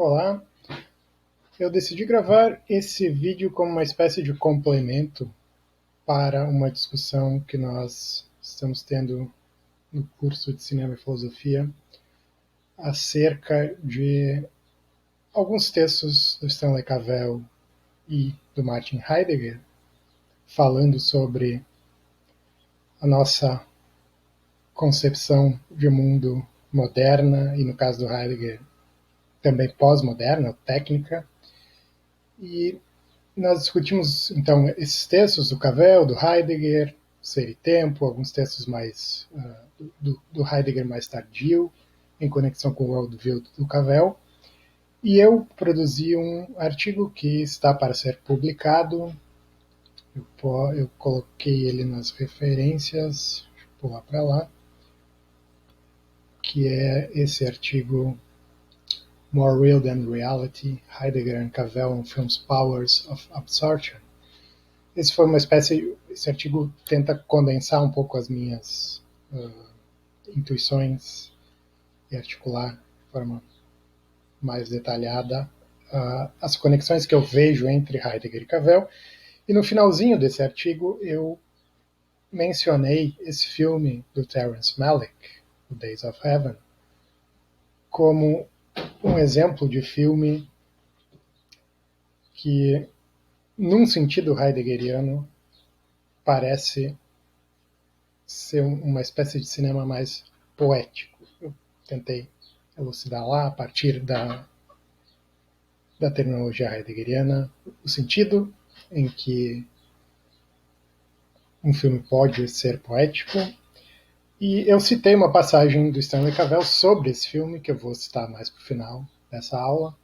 Olá, eu decidi gravar esse vídeo como uma espécie de complemento para uma discussão que nós estamos tendo no curso de Cinema e Filosofia acerca de alguns textos do Stanley Cavell e do Martin Heidegger, falando sobre a nossa concepção de mundo moderna e, no caso do Heidegger, também pós-moderna, técnica. E nós discutimos, então, esses textos do Cavell, do Heidegger, Ser e Tempo, alguns textos mais do Heidegger mais tardio, em conexão com o worldview do Cavell. E eu produzi um artigo que está para ser publicado. Eu coloquei ele nas referências, deixa eu pular para lá, que é esse artigo More Real Than Reality, Heidegger and Cavell on Film's Powers of Absorption. Esse artigo tenta condensar um pouco as minhas intuições e articular de forma mais detalhada as conexões que eu vejo entre Heidegger e Cavell. E no finalzinho desse artigo eu mencionei esse filme do Terrence Malick, The Days of Heaven, como um exemplo de filme que, num sentido heideggeriano, parece ser uma espécie de cinema mais poético. Eu tentei elucidar lá, a partir da terminologia heideggeriana, o sentido em que um filme pode ser poético. E eu citei uma passagem do Stanley Cavell sobre esse filme, que eu vou citar mais para o final dessa aula.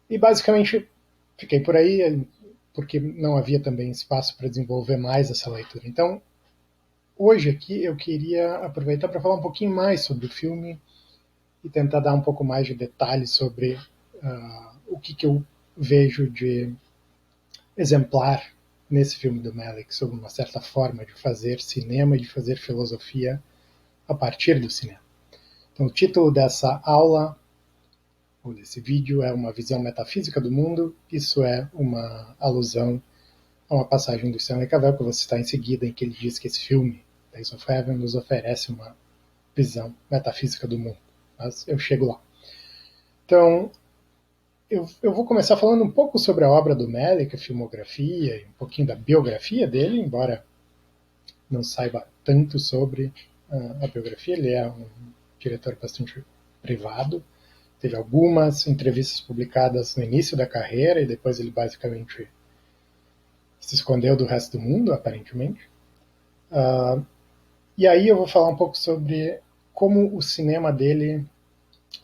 E basicamente fiquei por aí, porque não havia também espaço para desenvolver mais essa leitura. Então, hoje aqui eu queria aproveitar para falar um pouquinho mais sobre o filme e tentar dar um pouco mais de detalhes sobre o que eu vejo de exemplar nesse filme do Malick, sobre uma certa forma de fazer cinema e de fazer filosofia a partir do cinema. Então, o título dessa aula, ou desse vídeo, é Uma Visão Metafísica do Mundo. Isso é uma alusão a uma passagem do Stanley Cavell, que eu vou citar em seguida, em que ele diz que esse filme, Days of Heaven, nos oferece uma visão metafísica do mundo. Mas eu chego lá. Então, eu vou começar falando um pouco sobre a obra do Malick, a filmografia, e um pouquinho da biografia dele, embora não saiba tanto sobre a biografia. Ele é um diretor bastante privado. Teve algumas entrevistas publicadas no início da carreira e depois ele basicamente se escondeu do resto do mundo, aparentemente. E aí eu vou falar um pouco sobre como o cinema dele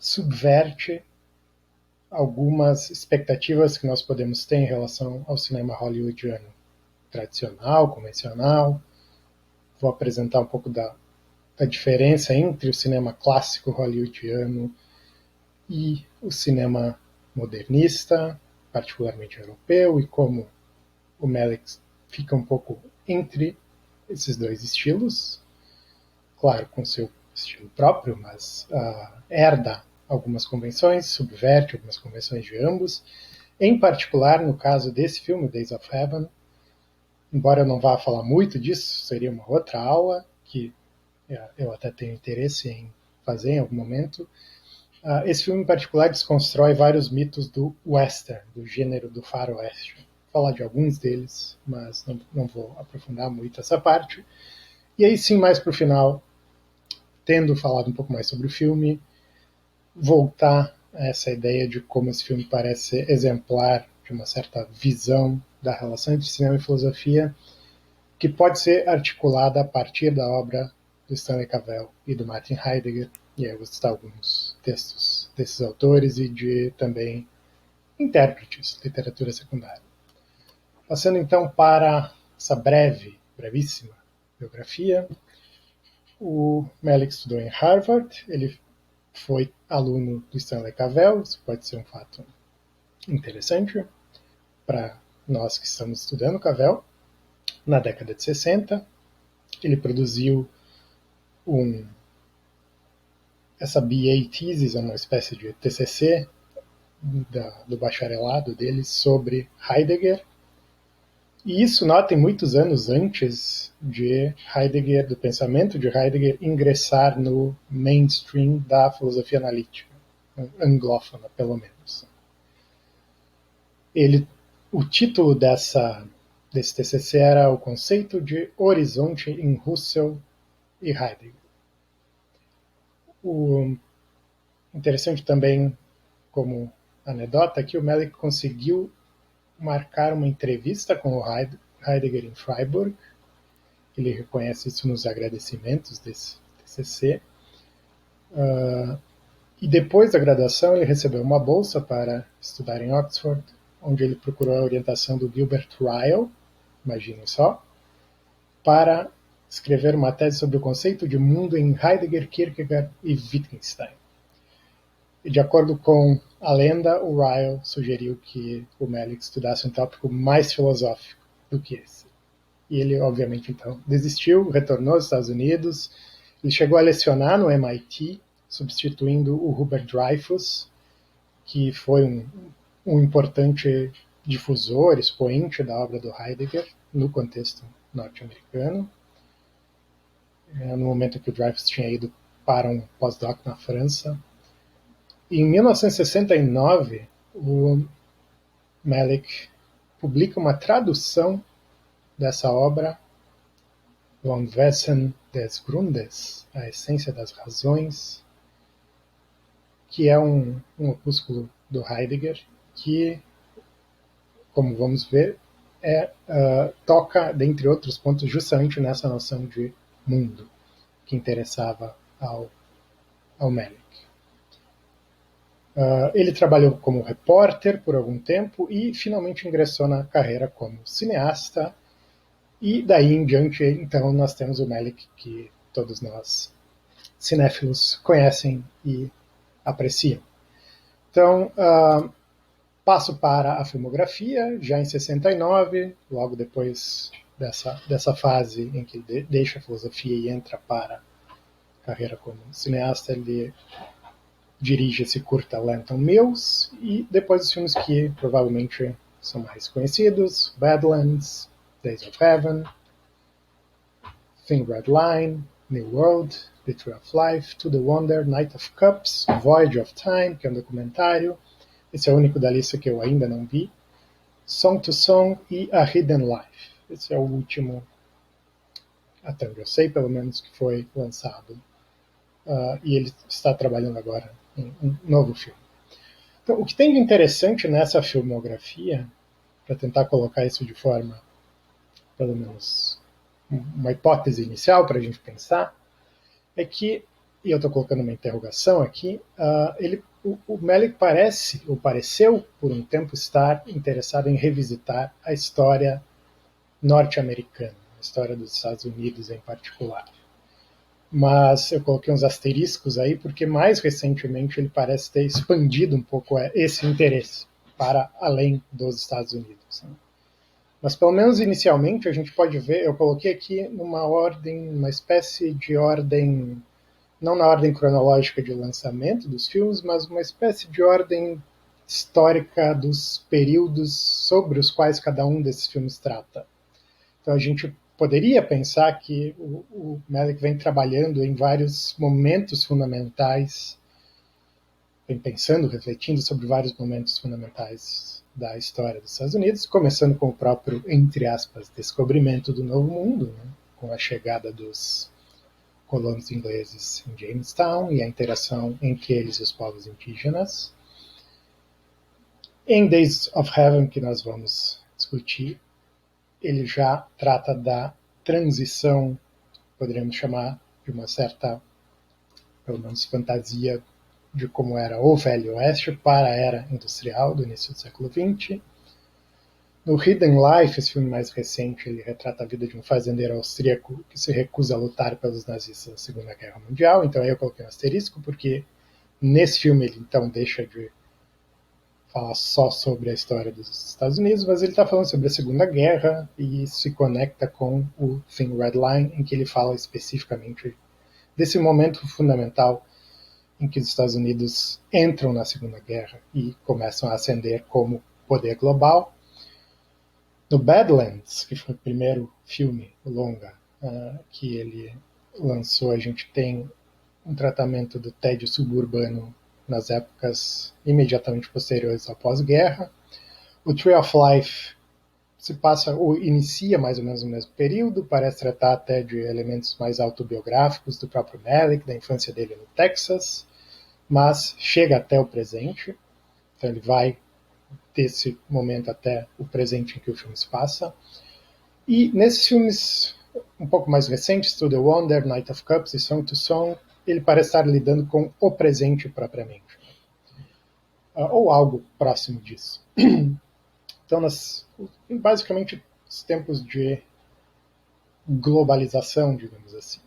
subverte algumas expectativas que nós podemos ter em relação ao cinema hollywoodiano tradicional, convencional. Vou apresentar um pouco da diferença entre o cinema clássico hollywoodiano e o cinema modernista, particularmente europeu, e como o Malick fica um pouco entre esses dois estilos, claro, com seu estilo próprio, mas herda algumas convenções, subverte algumas convenções de ambos. Em particular, no caso desse filme, Days of Heaven, embora eu não vá falar muito disso, seria uma outra aula que eu até tenho interesse em fazer em algum momento. Esse filme em particular desconstrói vários mitos do western, do gênero do faroeste. Vou falar de alguns deles, mas não vou aprofundar muito essa parte. E aí sim, mais para o final, tendo falado um pouco mais sobre o filme, voltar a essa ideia de como esse filme parece ser exemplar de uma certa visão da relação entre cinema e filosofia, que pode ser articulada a partir da obra do Stanley Cavell e do Martin Heidegger. E aí eu vou citar alguns textos desses autores e de também intérpretes, literatura secundária. Passando então para essa brevíssima biografia. O Malick estudou em Harvard, ele foi aluno do Stanley Cavell, isso pode ser um fato interessante para nós que estamos estudando Cavell. Na década de 60, ele produziu essa BA thesis, uma espécie de TCC, do bacharelado dele sobre Heidegger. E isso, notem, muitos anos antes de Heidegger, do pensamento de Heidegger, ingressar no mainstream da filosofia analítica, anglófona, pelo menos. O título desse TCC era o conceito de horizonte em Husserl e Heidegger. O interessante também, como anedota, que o Melick conseguiu marcar uma entrevista com o Heidegger em Freiburg. Ele reconhece isso nos agradecimentos desse TCC. E depois da graduação, ele recebeu uma bolsa para estudar em Oxford, onde ele procurou a orientação do Gilbert Ryle, imaginem só, para escrever uma tese sobre o conceito de mundo em Heidegger, Kierkegaard e Wittgenstein. E de acordo com a lenda, o Ryle sugeriu que o Melick estudasse um tópico mais filosófico do que esse. E ele, obviamente, então, desistiu, retornou aos Estados Unidos. Ele chegou a lecionar no MIT, substituindo o Hubert Dreyfus, que foi um importante difusor, expoente da obra do Heidegger no contexto norte-americano. No momento que o Dreyfus tinha ido para um pós-doc na França. Em 1969, o Melick publica uma tradução dessa obra, Vom Wesen des Grundes, a essência das razões, que é um opúsculo do Heidegger, que, como vamos ver, toca, dentre outros pontos, justamente nessa noção de mundo que interessava ao Melick. Ele trabalhou como repórter por algum tempo e finalmente ingressou na carreira como cineasta. E daí em diante, então, nós temos o Melick, que todos nós cinéfilos conhecem e apreciam. Então, passo para a filmografia, já em 69, logo depois dessa fase em que ele deixa a filosofia e entra para a carreira como cineasta, ele dirige esse curta Lantern Mills, e depois os filmes que provavelmente são mais conhecidos, Badlands, Days of Heaven, Thin Red Line, New World, The Tree of Life, To the Wonder, Night of Cups, Voyage of Time, que é um documentário, esse é o único da lista que eu ainda não vi, Song to Song e A Hidden Life. Esse é o último, até onde eu sei, pelo menos, que foi lançado. E ele está trabalhando agora em um novo filme. Então, o que tem de interessante nessa filmografia, para tentar colocar isso de forma, pelo menos, uma hipótese inicial para a gente pensar, é que, e eu estou colocando uma interrogação aqui, o Melick pareceu por um tempo estar interessado em revisitar a história norte-americana, a história dos Estados Unidos em particular. Mas eu coloquei uns asteriscos aí porque mais recentemente ele parece ter expandido um pouco esse interesse para além dos Estados Unidos. Mas pelo menos inicialmente a gente pode ver, eu coloquei aqui numa ordem, uma espécie de ordem, não na ordem cronológica de lançamento dos filmes, mas uma espécie de ordem histórica dos períodos sobre os quais cada um desses filmes trata. Então a gente poderia pensar que o Melick vem trabalhando em vários momentos fundamentais, vem pensando, refletindo sobre vários momentos fundamentais da história dos Estados Unidos, começando com o próprio, entre aspas, descobrimento do Novo Mundo, né, com a chegada dos colonos ingleses em Jamestown e a interação entre eles e os povos indígenas. Em Days of Heaven, que nós vamos discutir, ele já trata da transição, poderíamos chamar de uma certa, pelo menos, fantasia de como era o Velho Oeste para a era industrial do início do século XX. No Hidden Life, esse filme mais recente, ele retrata a vida de um fazendeiro austríaco que se recusa a lutar pelos nazistas na Segunda Guerra Mundial. Então aí eu coloquei um asterisco, porque nesse filme ele então deixa de falar só sobre a história dos Estados Unidos, mas ele está falando sobre a Segunda Guerra e se conecta com o Thin Red Line, em que ele fala especificamente desse momento fundamental em que os Estados Unidos entram na Segunda Guerra e começam a ascender como poder global. No Badlands, que foi o primeiro filme longa que ele lançou, a gente tem um tratamento do tédio suburbano nas épocas imediatamente posteriores ao pós-guerra. O Tree of Life se passa ou inicia mais ou menos no mesmo período, parece tratar até de elementos mais autobiográficos do próprio Malick, da infância dele no Texas, mas chega até o presente, então ele vai desse momento até o presente em que o filme se passa. E nesses filmes um pouco mais recentes, To the Wonder, Night of Cups e Song to Song, ele parece estar lidando com o presente propriamente, ou algo próximo disso. Então, basicamente, os tempos de globalização, digamos assim.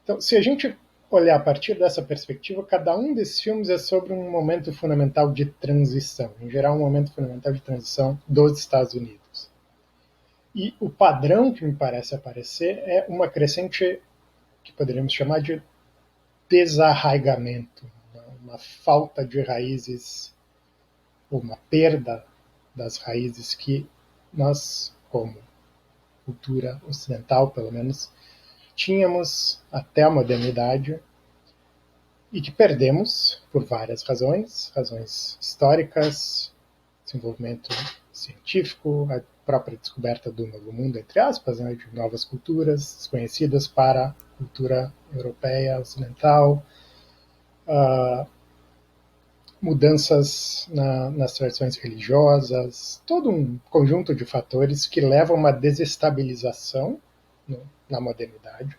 Então, se a gente olhar a partir dessa perspectiva, cada um desses filmes é sobre um momento fundamental de transição, em geral um momento fundamental de transição dos Estados Unidos. E o padrão que me parece aparecer é uma crescente que poderíamos chamar de desarraigamento, uma falta de raízes, ou uma perda das raízes que nós, como cultura ocidental, pelo menos, tínhamos até a modernidade e que perdemos por várias razões, razões históricas, desenvolvimento científico, a própria descoberta do novo mundo, entre aspas, né, de novas culturas desconhecidas para a cultura europeia, ocidental, mudanças nas tradições religiosas, todo um conjunto de fatores que levam a uma desestabilização, né, na modernidade,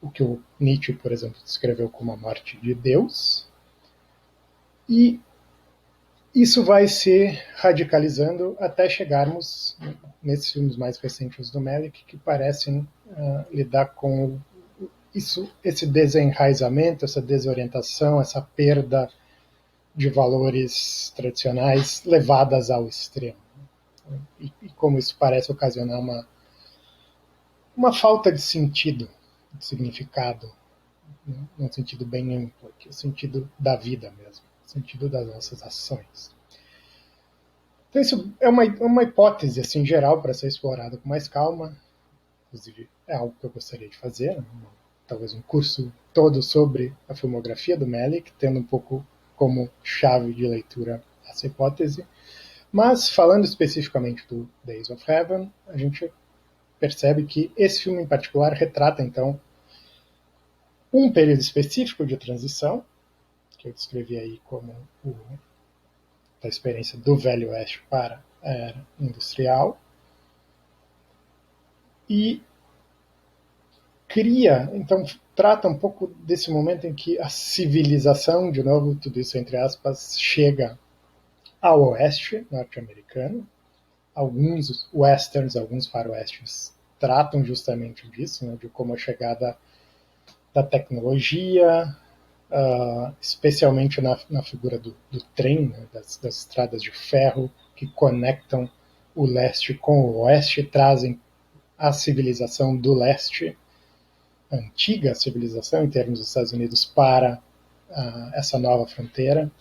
o que o Nietzsche, por exemplo, descreveu como a morte de Deus, e isso vai se radicalizando até chegarmos nesses filmes mais recentes do Malick, que parecem lidar com isso, esse desenraizamento, essa desorientação, essa perda de valores tradicionais levadas ao extremo. E como isso parece ocasionar uma falta de sentido, de significado, né, num sentido bem amplo, que é o sentido da vida mesmo, o sentido das nossas ações. Então isso é uma hipótese assim, geral para ser explorada com mais calma, inclusive é algo que eu gostaria de fazer, né? Talvez um curso todo sobre a filmografia do Malick, tendo um pouco como chave de leitura essa hipótese. Mas, falando especificamente do Days of Heaven, a gente percebe que esse filme em particular retrata, então, um período específico de transição, que eu descrevi aí como a experiência do Velho Oeste para a era industrial, e cria, então, trata um pouco desse momento em que a civilização, de novo, tudo isso entre aspas, chega ao oeste norte-americano. Alguns westerns, alguns faroestes tratam justamente disso, né, de como a chegada da tecnologia, especialmente na figura do trem, né, das estradas de ferro que conectam o leste com o oeste, trazem a civilização do leste, a antiga civilização em termos dos Estados Unidos, para essa nova fronteira.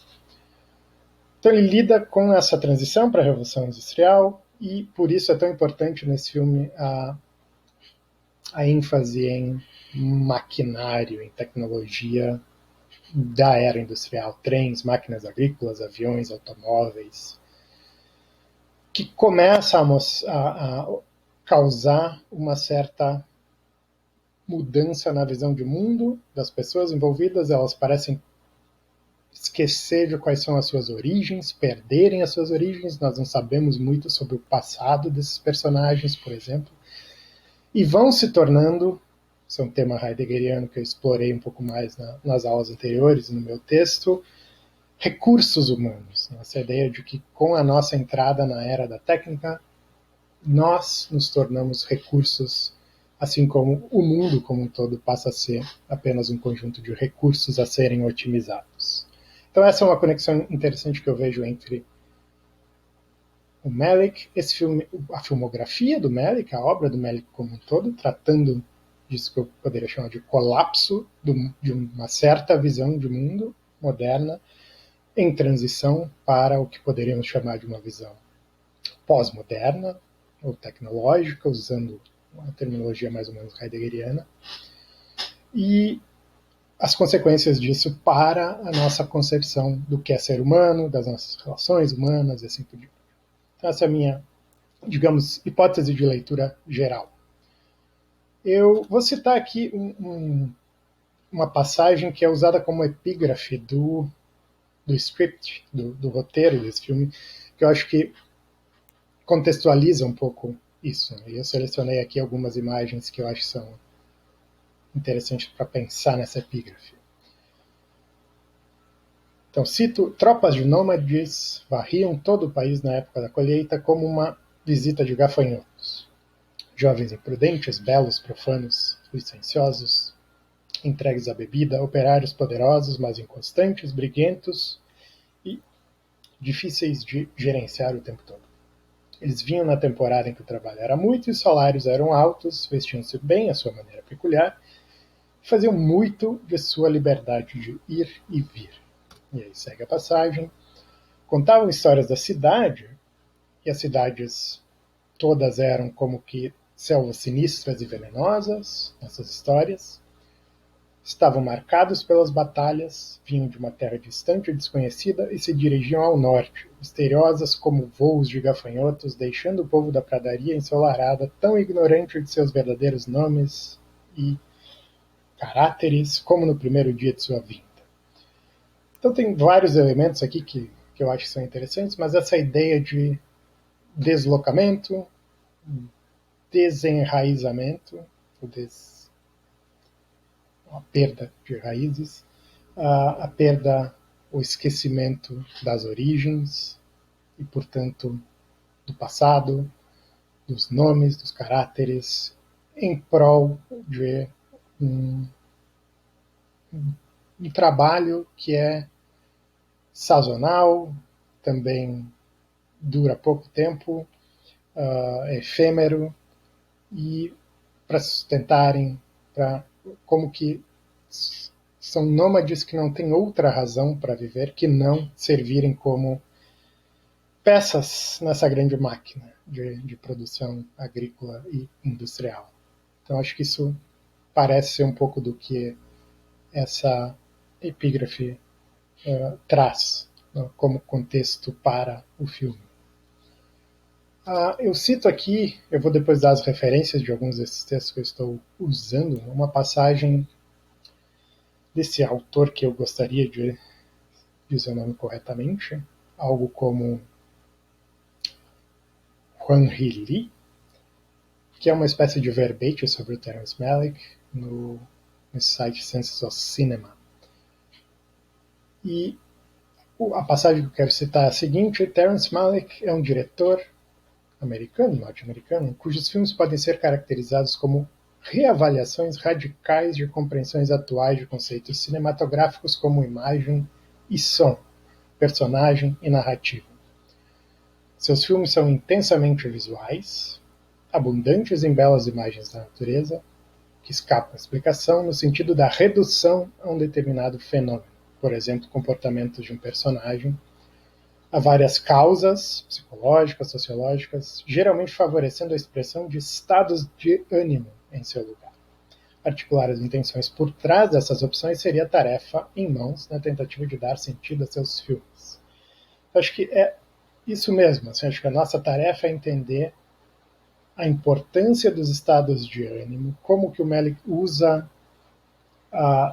Então ele lida com essa transição para a Revolução Industrial e por isso é tão importante nesse filme a ênfase em maquinário, em tecnologia da era industrial, trens, máquinas agrícolas, aviões, automóveis, que começa a causar uma certa mudança na visão de mundo das pessoas envolvidas. Elas parecem esquecer de quais são as suas origens, perderem as suas origens. Nós não sabemos muito sobre o passado desses personagens, por exemplo, e vão se tornando, isso é um tema heideggeriano que eu explorei um pouco mais nas aulas anteriores, no meu texto, recursos humanos. Essa ideia de que com a nossa entrada na era da técnica, nós nos tornamos recursos, assim como o mundo como um todo passa a ser apenas um conjunto de recursos a serem otimizados. Então essa é uma conexão interessante que eu vejo entre o Malick, esse filme, a filmografia do Malick, a obra do Malick como um todo, tratando disso que eu poderia chamar de colapso de uma certa visão de mundo moderna em transição para o que poderíamos chamar de uma visão pós-moderna ou tecnológica, usando uma terminologia mais ou menos heideggeriana, e as consequências disso para a nossa concepção do que é ser humano, das nossas relações humanas e assim por diante. Então, essa é a minha, digamos, hipótese de leitura geral. Eu vou citar aqui uma passagem que é usada como epígrafe do script, do roteiro desse filme, que eu acho que contextualiza um pouco isso. E eu selecionei aqui algumas imagens que eu acho que são interessantes para pensar nessa epígrafe. Então, cito: tropas de nômades varriam todo o país na época da colheita como uma visita de gafanhotos. Jovens imprudentes, belos, profanos, licenciosos, entregues à bebida, operários poderosos, mas inconstantes, briguentos e difíceis de gerenciar o tempo todo. Eles vinham na temporada em que o trabalho era muito e os salários eram altos, vestiam-se bem à sua maneira peculiar e faziam muito de sua liberdade de ir e vir. E aí segue a passagem. Contavam histórias da cidade, e as cidades todas eram como que selvas sinistras e venenosas, nessas histórias. Estavam marcados pelas batalhas, vinham de uma terra distante e desconhecida e se dirigiam ao norte, misteriosas como voos de gafanhotos, deixando o povo da pradaria ensolarada tão ignorante de seus verdadeiros nomes e caráteres como no primeiro dia de sua vinda. Então tem vários elementos aqui que eu acho que são interessantes, mas essa ideia de deslocamento, desenraizamento, a perda de raízes, a perda, o esquecimento das origens e, portanto, do passado, dos nomes, dos caráteres, em prol de um trabalho que é sazonal, também dura pouco tempo, é efêmero, e para sustentarem, como que são nômades que não têm outra razão para viver que não servirem como peças nessa grande máquina de produção agrícola e industrial. Então acho que isso parece ser um pouco do que essa epígrafe traz, como contexto para o filme. Eu cito aqui, eu vou depois dar as referências de alguns desses textos que eu estou usando, uma passagem desse autor que eu gostaria de dizer o nome corretamente, algo como Juan Lee, que é uma espécie de verbete sobre o Terence Malick no site Senses of Cinema. E a passagem que eu quero citar é a seguinte: Terence Malick é um diretor norte-americano, cujos filmes podem ser caracterizados como reavaliações radicais de compreensões atuais de conceitos cinematográficos como imagem e som, personagem e narrativa. Seus filmes são intensamente visuais, abundantes em belas imagens da natureza, que escapam à explicação no sentido da redução a um determinado fenômeno, por exemplo, comportamentos de um personagem, a várias causas psicológicas, sociológicas, geralmente favorecendo a expressão de estados de ânimo em seu lugar. Articular as intenções por trás dessas opções seria tarefa em mãos na tentativa de dar sentido a seus filmes. Acho que é isso mesmo. Assim, acho que a nossa tarefa é entender a importância dos estados de ânimo, como que o Malick usa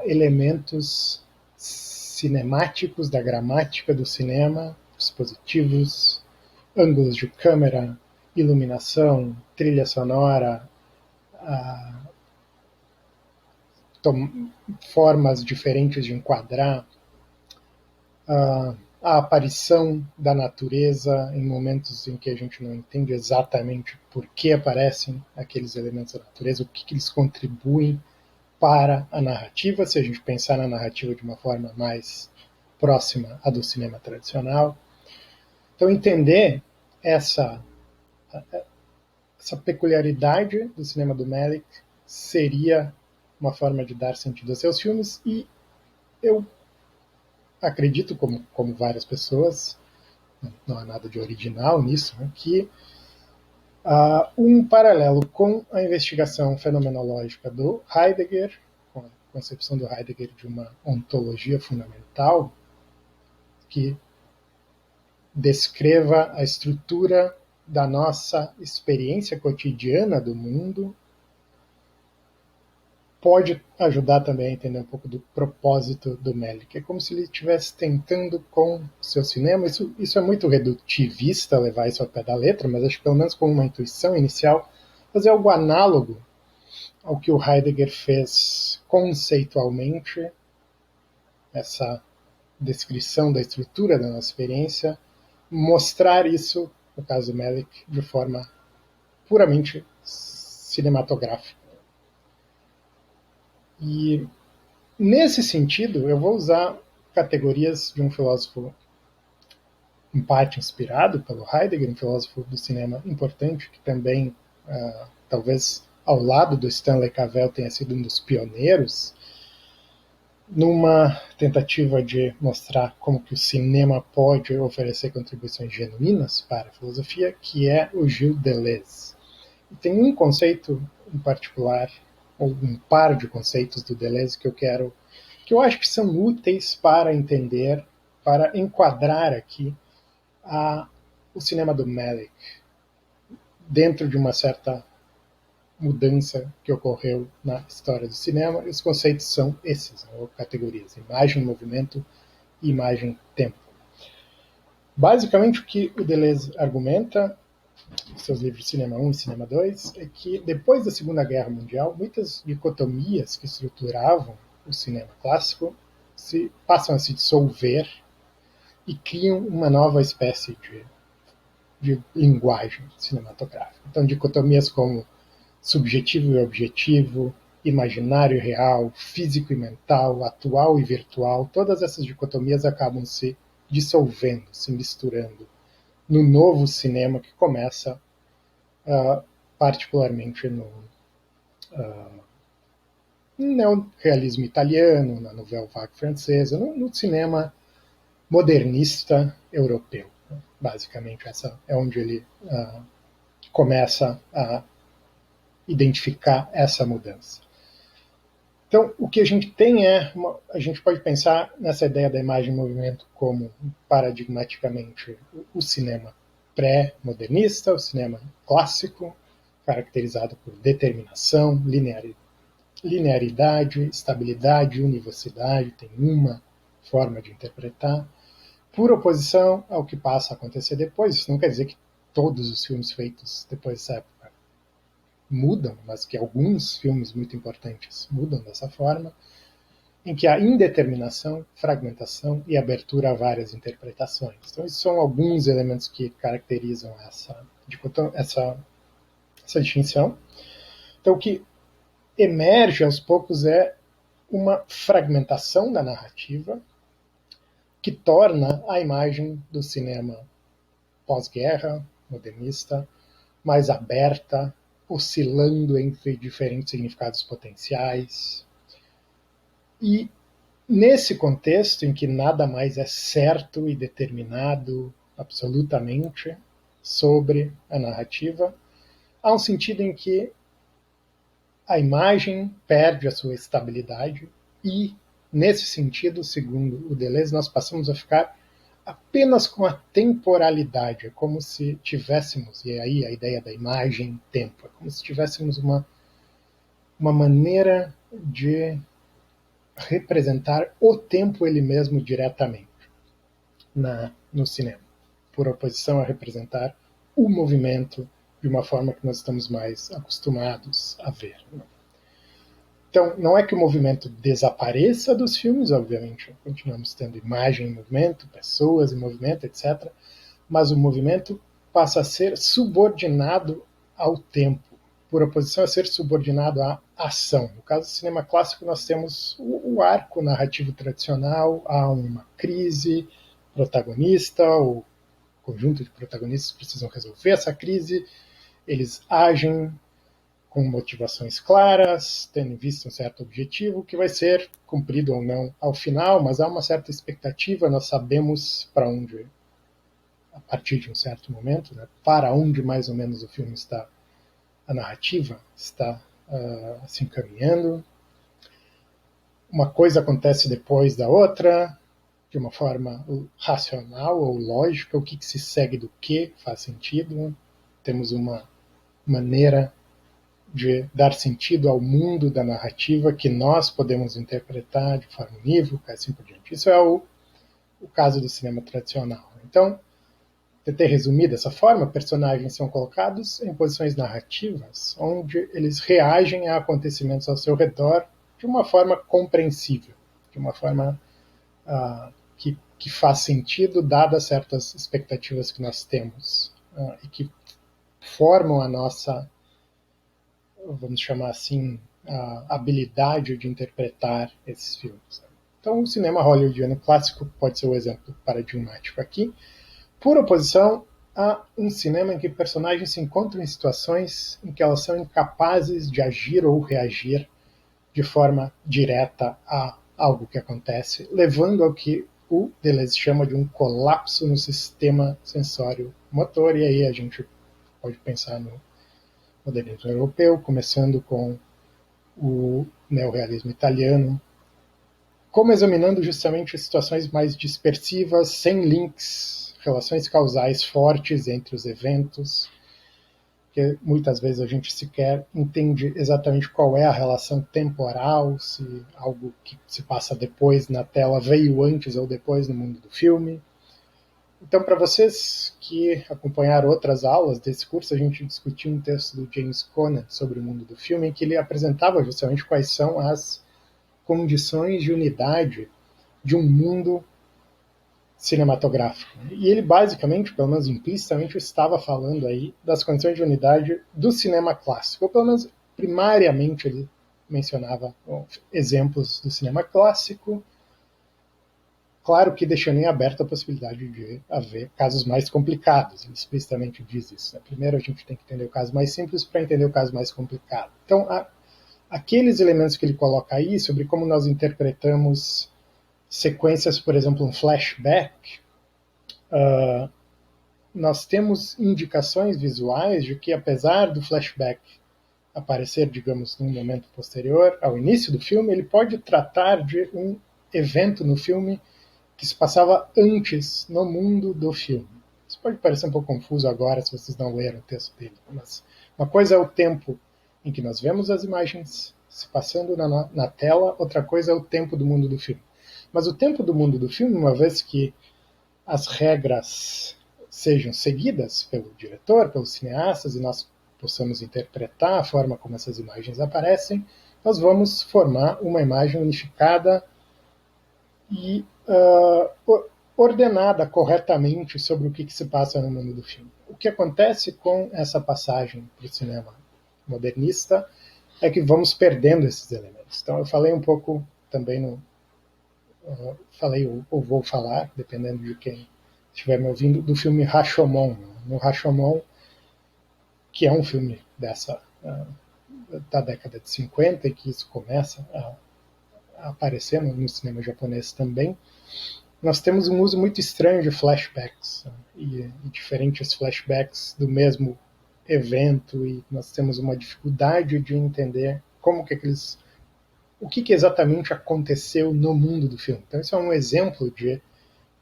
elementos cinemáticos da gramática do cinema, dispositivos, ângulos de câmera, iluminação, trilha sonora, formas diferentes de enquadrar, a aparição da natureza em momentos em que a gente não entende exatamente por que aparecem aqueles elementos da natureza, o que eles contribuem para a narrativa, se a gente pensar na narrativa de uma forma mais próxima à do cinema tradicional. Então, entender essa peculiaridade do cinema do Malick seria uma forma de dar sentido a seus filmes, e eu acredito, como várias pessoas, não há nada de original nisso, né, que um paralelo com a investigação fenomenológica do Heidegger, com a concepção do Heidegger de uma ontologia fundamental que descreva a estrutura da nossa experiência cotidiana do mundo, pode ajudar também a entender um pouco do propósito do Melick. É como se ele estivesse tentando, com o seu cinema, isso é muito redutivista, levar isso ao pé da letra, mas acho que pelo menos como uma intuição inicial, fazer algo análogo ao que o Heidegger fez conceitualmente, essa descrição da estrutura da nossa experiência, mostrar isso, no caso do Melick, de forma puramente cinematográfica. E, nesse sentido, eu vou usar categorias de um filósofo em parte inspirado pelo Heidegger, um filósofo do cinema importante, que também, talvez ao lado do Stanley Cavell, tenha sido um dos pioneiros numa tentativa de mostrar como que o cinema pode oferecer contribuições genuínas para a filosofia, que é o Gilles Deleuze. E tem um conceito em particular, ou um par de conceitos do Deleuze que eu acho que são úteis para entender, para enquadrar aqui o cinema do Melick dentro de uma certa mudança que ocorreu na história do cinema. E os conceitos são esses, ou categorias: imagem, movimento e imagem-tempo. Basicamente, o que o Deleuze argumenta em seus livros Cinema 1 e Cinema 2 é que, depois da Segunda Guerra Mundial, muitas dicotomias que estruturavam o cinema clássico passam a se dissolver e criam uma nova espécie de linguagem cinematográfica. Então, dicotomias como subjetivo e objetivo, imaginário e real, físico e mental, atual e virtual, todas essas dicotomias acabam se dissolvendo, se misturando no novo cinema que começa particularmente no neorrealismo italiano, na nouvelle vague francesa, no cinema modernista europeu. Basicamente, essa é onde ele começa a identificar essa mudança. Então, o que a gente tem a gente pode pensar nessa ideia da imagem em movimento como paradigmaticamente o cinema pré-modernista, o cinema clássico, caracterizado por determinação, linearidade, estabilidade, univocidade, tem uma forma de interpretar, por oposição ao que passa a acontecer depois. Isso não quer dizer que todos os filmes feitos depois dessa época mudam, mas que alguns filmes muito importantes mudam dessa forma, em que há indeterminação, fragmentação e abertura a várias interpretações. Então, esses são alguns elementos que caracterizam essa distinção. Então, o que emerge aos poucos é uma fragmentação da narrativa que torna a imagem do cinema pós-guerra, modernista, mais aberta, oscilando entre diferentes significados potenciais. E nesse contexto em que nada mais é certo e determinado absolutamente sobre a narrativa, há um sentido em que a imagem perde a sua estabilidade e, nesse sentido, segundo o Deleuze, nós passamos a ficar apenas com a temporalidade. É como se tivéssemos, e aí a ideia da imagem-tempo, é como se tivéssemos uma maneira de representar o tempo ele mesmo diretamente no cinema, por oposição a representar o movimento de uma forma que nós estamos mais acostumados a ver. Então, não é que o movimento desapareça dos filmes, obviamente, continuamos tendo imagem em movimento, pessoas em movimento, etc., mas o movimento passa a ser subordinado ao tempo, por oposição a ser subordinado à ação. No caso do cinema clássico, nós temos o arco narrativo tradicional, há uma crise, protagonista, o conjunto de protagonistas precisam resolver essa crise, eles agem com motivações claras, tendo em vista um certo objetivo, que vai ser cumprido ou não ao final, mas há uma certa expectativa, nós sabemos para onde, a partir de um certo momento, né, para onde mais ou menos o filme está, a narrativa está se encaminhando. Uma coisa acontece depois da outra, de uma forma racional ou lógica, o que se segue do que faz sentido. Temos uma maneira de dar sentido ao mundo da narrativa que nós podemos interpretar de forma unívoca, assim por diante. Isso é o caso do cinema tradicional. Então, tentei resumir dessa forma: personagens são colocados em posições narrativas onde eles reagem a acontecimentos ao seu redor de uma forma compreensível, de uma forma que faz sentido, dadas certas expectativas que nós temos, e que formam a nossa, vamos chamar assim, a habilidade de interpretar esses filmes. Então, o cinema hollywoodiano clássico pode ser o exemplo paradigmático aqui, por oposição a um cinema em que personagens se encontram em situações em que elas são incapazes de agir ou reagir de forma direta a algo que acontece, levando ao que o Deleuze chama de um colapso no sistema sensório-motor, e aí a gente pode pensar no modernismo europeu, começando com o neorrealismo italiano, como examinando justamente situações mais dispersivas, sem links, relações causais fortes entre os eventos, que muitas vezes a gente sequer entende exatamente qual é a relação temporal, se algo que se passa depois na tela veio antes ou depois no mundo do filme. Então, para vocês que acompanharam outras aulas desse curso, a gente discutiu um texto do James Conant sobre o mundo do filme, em que ele apresentava justamente quais são as condições de unidade de um mundo cinematográfico. E ele basicamente, pelo menos implicitamente, estava falando aí das condições de unidade do cinema clássico, ou pelo menos primariamente ele mencionava exemplos do cinema clássico, claro que deixando em aberto a possibilidade de haver casos mais complicados. Ele explicitamente diz isso. Primeiro a gente tem que entender o caso mais simples para entender o caso mais complicado. Então, aqueles elementos que ele coloca aí sobre como nós interpretamos sequências, por exemplo, um flashback, nós temos indicações visuais de que, apesar do flashback aparecer, digamos, num momento posterior ao início do filme, ele pode tratar de um evento no filme que se passava antes no mundo do filme. Isso pode parecer um pouco confuso agora, se vocês não leram o texto dele, mas uma coisa é o tempo em que nós vemos as imagens se passando na tela, outra coisa é o tempo do mundo do filme. Mas o tempo do mundo do filme, uma vez que as regras sejam seguidas pelo diretor, pelos cineastas, e nós possamos interpretar a forma como essas imagens aparecem, nós vamos formar uma imagem unificada e ordenada corretamente sobre o que se passa no mundo do filme. O que acontece com essa passagem para o cinema modernista é que vamos perdendo esses elementos. Então eu falei um pouco também falei ou vou falar, dependendo de quem estiver me ouvindo, do filme Rashomon. No Rashomon, que é um filme da década de 50, e que isso começa a aparecer no cinema japonês também, nós temos um uso muito estranho de flashbacks, e diferentes flashbacks do mesmo evento, e nós temos uma dificuldade de entender o que exatamente aconteceu no mundo do filme. Então isso é um exemplo de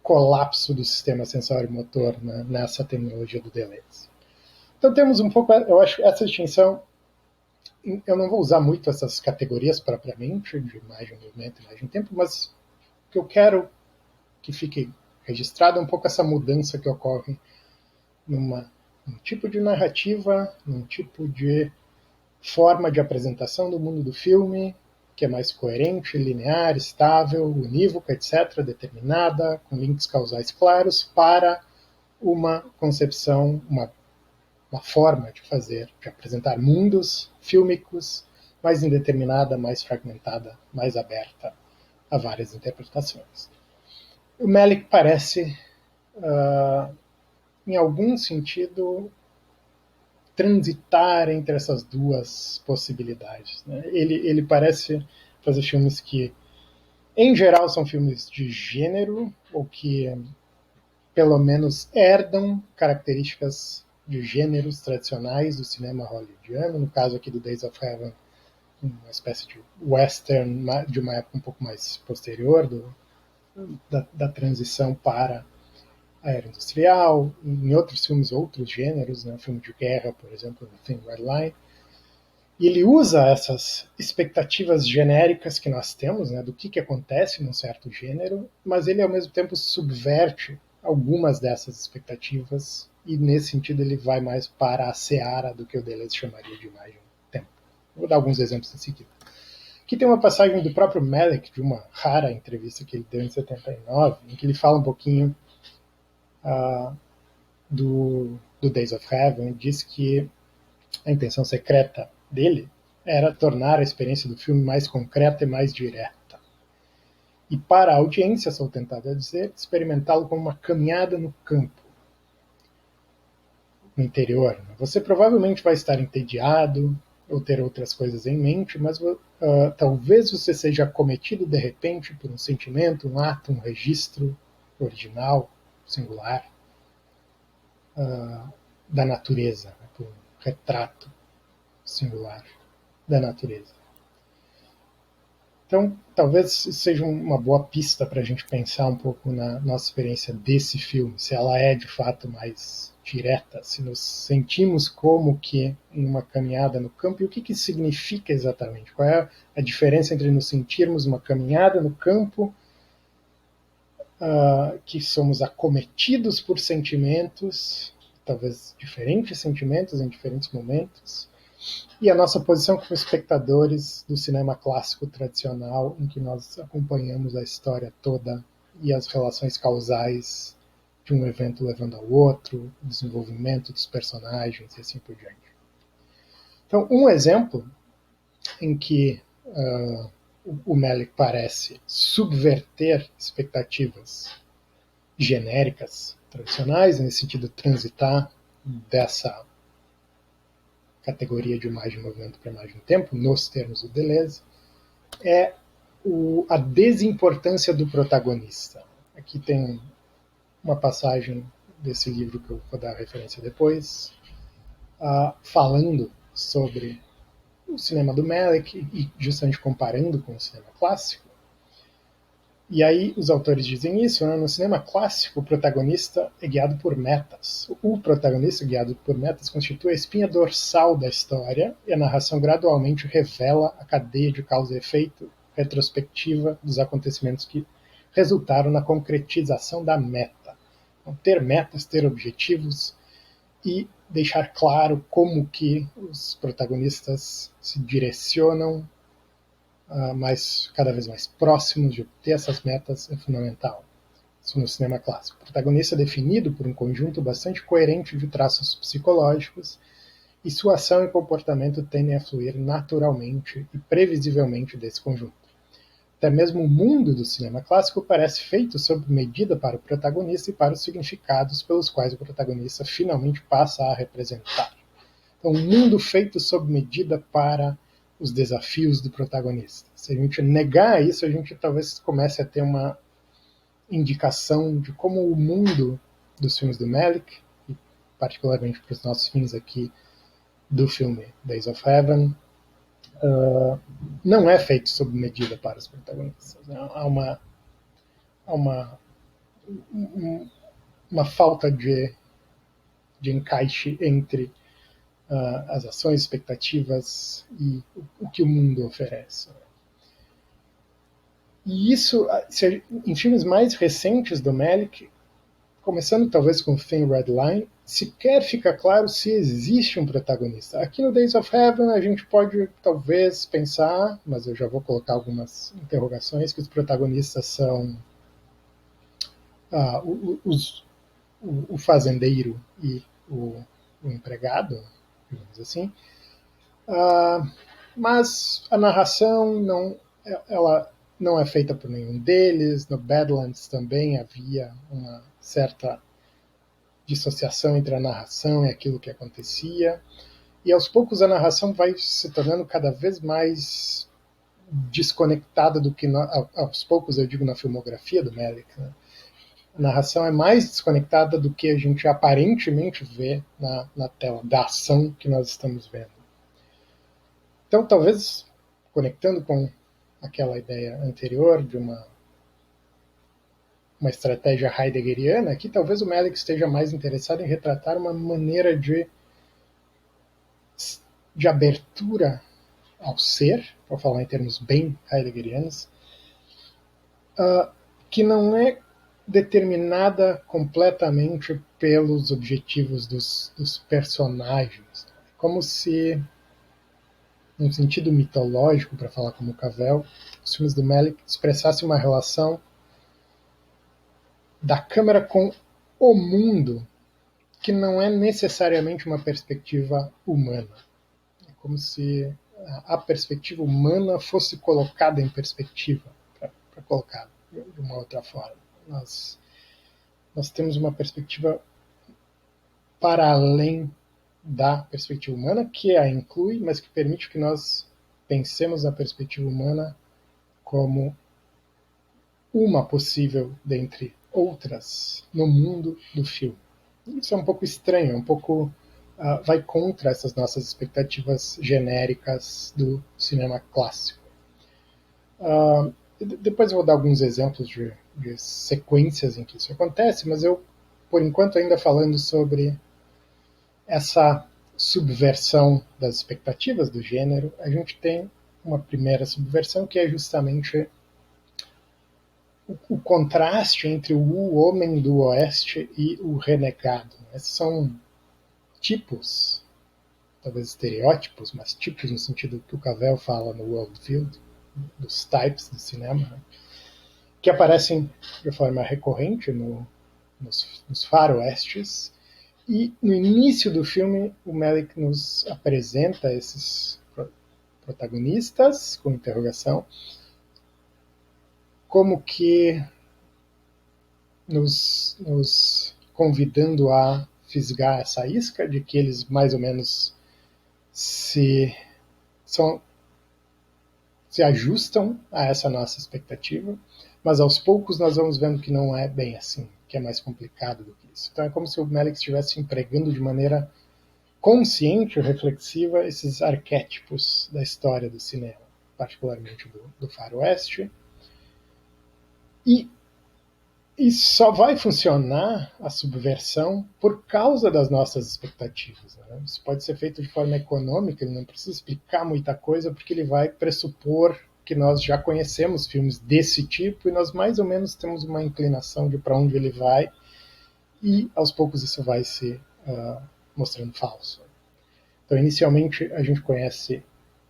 colapso do sistema sensório-motor, né, nessa terminologia do Deleuze. Então temos um pouco, eu acho, essa distinção. Eu não vou usar muito essas categorias propriamente, de imagem, movimento, imagem, tempo, mas o que eu quero que fique registrado é um pouco essa mudança que ocorre num tipo de narrativa, num tipo de forma de apresentação do mundo do filme, que é mais coerente, linear, estável, unívoca, etc., determinada, com links causais claros, para uma concepção, uma forma de fazer, de apresentar mundos fílmicos mais indeterminada, mais fragmentada, mais aberta a várias interpretações. O Malick parece, em algum sentido, transitar entre essas duas possibilidades, né? Ele parece fazer filmes que, em geral, são filmes de gênero, ou que pelo menos herdam características de gêneros tradicionais do cinema hollywoodiano. No caso aqui do Days of Heaven, uma espécie de western de uma época um pouco mais posterior da transição para a era industrial. Em outros filmes, outros gêneros, né? Filme de guerra, por exemplo, no Thin Red Line. E ele usa essas expectativas genéricas que nós temos, né, do que acontece num certo gênero, mas ele, ao mesmo tempo, subverte algumas dessas expectativas, e, nesse sentido, ele vai mais para a seara do que o Deleuze chamaria de imagem tempo. Vou dar alguns exemplos em seguida. Aqui tem uma passagem do próprio Malick, de uma rara entrevista que ele deu em 79, em que ele fala um pouquinho do Days of Heaven, e diz que a intenção secreta dele era tornar a experiência do filme mais concreta e mais direta. E para a audiência, sou tentado a dizer, experimentá-lo como uma caminhada no campo, no interior. Você provavelmente vai estar entediado ou ter outras coisas em mente, mas talvez você seja acometido de repente por um sentimento, um ato, um registro original, singular, da natureza, né, por um retrato singular da natureza. Então, talvez seja uma boa pista para a gente pensar um pouco na nossa experiência desse filme, se ela é de fato mais direta, se nos sentimos como que em uma caminhada no campo, e o que isso significa exatamente? Qual é a diferença entre nos sentirmos uma caminhada no campo, que somos acometidos por sentimentos, talvez diferentes sentimentos em diferentes momentos, e a nossa posição como espectadores do cinema clássico tradicional, em que nós acompanhamos a história toda e as relações causais de um evento levando ao outro, o desenvolvimento dos personagens e assim por diante. Então, um exemplo em que o Malick parece subverter expectativas genéricas tradicionais, nesse sentido, transitar dessa categoria de imagem, movimento para imagem tempo, nos termos do Deleuze, é a desimportância do protagonista. Aqui tem uma passagem desse livro que eu vou dar referência depois, falando sobre o cinema do Malick e justamente comparando com o cinema clássico. E aí os autores dizem isso, né? No cinema clássico o protagonista é guiado por metas. O protagonista guiado por metas constitui a espinha dorsal da história, e a narração gradualmente revela a cadeia de causa e efeito retrospectiva dos acontecimentos que resultaram na concretização da meta. Então, ter metas, ter objetivos e deixar claro como que os protagonistas se direcionam, mas cada vez mais próximos de obter essas metas é fundamental. Isso no cinema clássico. O protagonista é definido por um conjunto bastante coerente de traços psicológicos, e sua ação e comportamento tendem a fluir naturalmente e previsivelmente desse conjunto. Até mesmo o mundo do cinema clássico parece feito sob medida para o protagonista e para os significados pelos quais o protagonista finalmente passa a representar. Então, um mundo feito sob medida para os desafios do protagonista. Se a gente negar isso, a gente talvez comece a ter uma indicação de como o mundo dos filmes do Malick, e particularmente para os nossos fins aqui do filme Days of Heaven, não é feito sob medida para os protagonistas. Há uma falta de encaixe entre as ações, expectativas e o que o mundo oferece. E isso, em filmes mais recentes do Malick, começando talvez com Thin Red Line, sequer fica claro se existe um protagonista. Aqui no Days of Heaven a gente pode talvez pensar, mas eu já vou colocar algumas interrogações, que os protagonistas são o fazendeiro e o empregado, digamos assim. Mas a narração ela não é feita por nenhum deles. No Badlands também havia uma certa dissociação entre a narração e aquilo que acontecia. E aos poucos a narração vai se tornando cada vez mais desconectada do que, aos poucos eu digo na filmografia do Malick, né? A narração é mais desconectada do que a gente aparentemente vê na tela, da ação que nós estamos vendo. Então, talvez, conectando com aquela ideia anterior de uma estratégia heideggeriana, aqui talvez o Malick esteja mais interessado em retratar uma maneira de abertura ao ser, para falar em termos bem heideggerianos, que não é determinada completamente pelos objetivos dos personagens. Como se, num sentido mitológico, para falar como Cavell, os filmes do Malick expressassem uma relação da câmera com o mundo que não é necessariamente uma perspectiva humana. É como se a perspectiva humana fosse colocada em perspectiva, para colocar de uma outra forma. Nós temos uma perspectiva para além da perspectiva humana, que a inclui, mas que permite que nós pensemos a perspectiva humana como uma possível dentre outras no mundo do filme. Isso é um pouco estranho, um pouco vai contra essas nossas expectativas genéricas do cinema clássico. Depois eu vou dar alguns exemplos de sequências em que isso acontece, mas eu, por enquanto, ainda falando sobre essa subversão das expectativas do gênero, a gente tem uma primeira subversão que é justamente o contraste entre o homem do oeste e o renegado. Esses são tipos, talvez estereótipos, mas tipos no sentido que o Cavell fala no Worldview, dos types do cinema, que aparecem de forma recorrente nos faroestes. E no início do filme, o Malick nos apresenta esses protagonistas, com interrogação, como que nos convidando a fisgar essa isca de que eles mais ou menos se ajustam a essa nossa expectativa, mas aos poucos nós vamos vendo que não é bem assim, que é mais complicado do que isso. Então é como se o Malick estivesse empregando de maneira consciente ou reflexiva esses arquétipos da história do cinema, particularmente do faroeste, e só vai funcionar a subversão por causa das nossas expectativas. Né? Isso pode ser feito de forma econômica, ele não precisa explicar muita coisa, porque ele vai pressupor que nós já conhecemos filmes desse tipo e nós mais ou menos temos uma inclinação de para onde ele vai, e aos poucos isso vai se mostrando falso. Então, inicialmente, a gente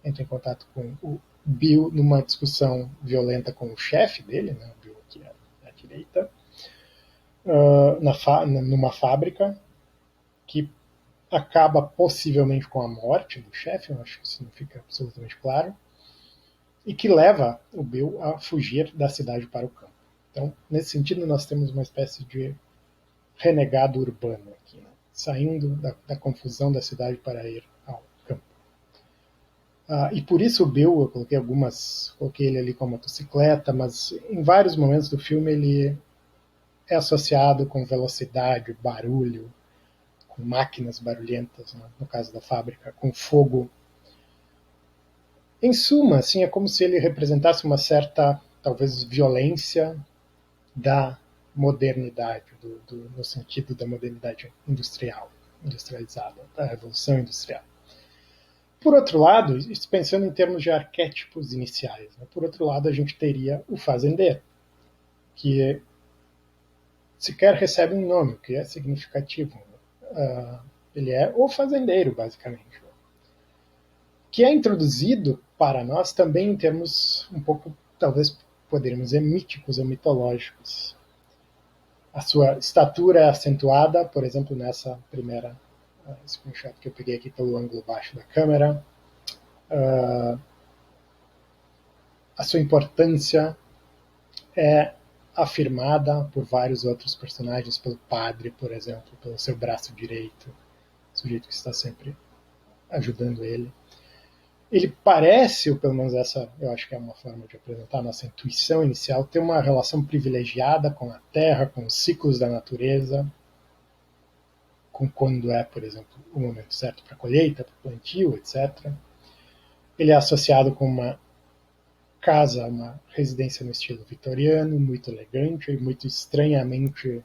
entra em contato com o Bill numa discussão violenta com o chefe dele, né, o Bill que é da direita, numa fábrica, que acaba possivelmente com a morte do chefe, eu acho que isso não fica absolutamente claro, e que leva o Bill a fugir da cidade para o campo. Então, nesse sentido, nós temos uma espécie de renegado urbano aqui, né? Saindo da confusão da cidade para ir ao campo. E por isso o Bill, eu coloquei ele ali com a motocicleta, mas em vários momentos do filme ele é associado com velocidade, barulho, com máquinas barulhentas, né? No caso da fábrica, com fogo. Em suma, assim, é como se ele representasse uma certa, talvez, violência da modernidade, no sentido da modernidade industrializada, da revolução industrial. Por outro lado, pensando em termos de arquétipos iniciais, né? Por outro lado, a gente teria o fazendeiro, que sequer recebe um nome, o que é significativo. Ele é o fazendeiro, basicamente, que é introduzido para nós também em termos um pouco, talvez poderíamos dizer, míticos ou mitológicos. A sua estatura é acentuada, por exemplo, nessa primeira screenshot que eu peguei aqui pelo ângulo baixo da câmera. A sua importância é afirmada por vários outros personagens, pelo padre, por exemplo, pelo seu braço direito, sujeito que está sempre ajudando ele. Ele parece, ou pelo menos essa eu acho que é uma forma de apresentar a nossa intuição inicial, ter uma relação privilegiada com a Terra, com os ciclos da natureza, com quando é, por exemplo, o momento certo para colheita, para plantio, etc. Ele é associado com uma casa, uma residência no estilo vitoriano, muito elegante, muito estranhamente,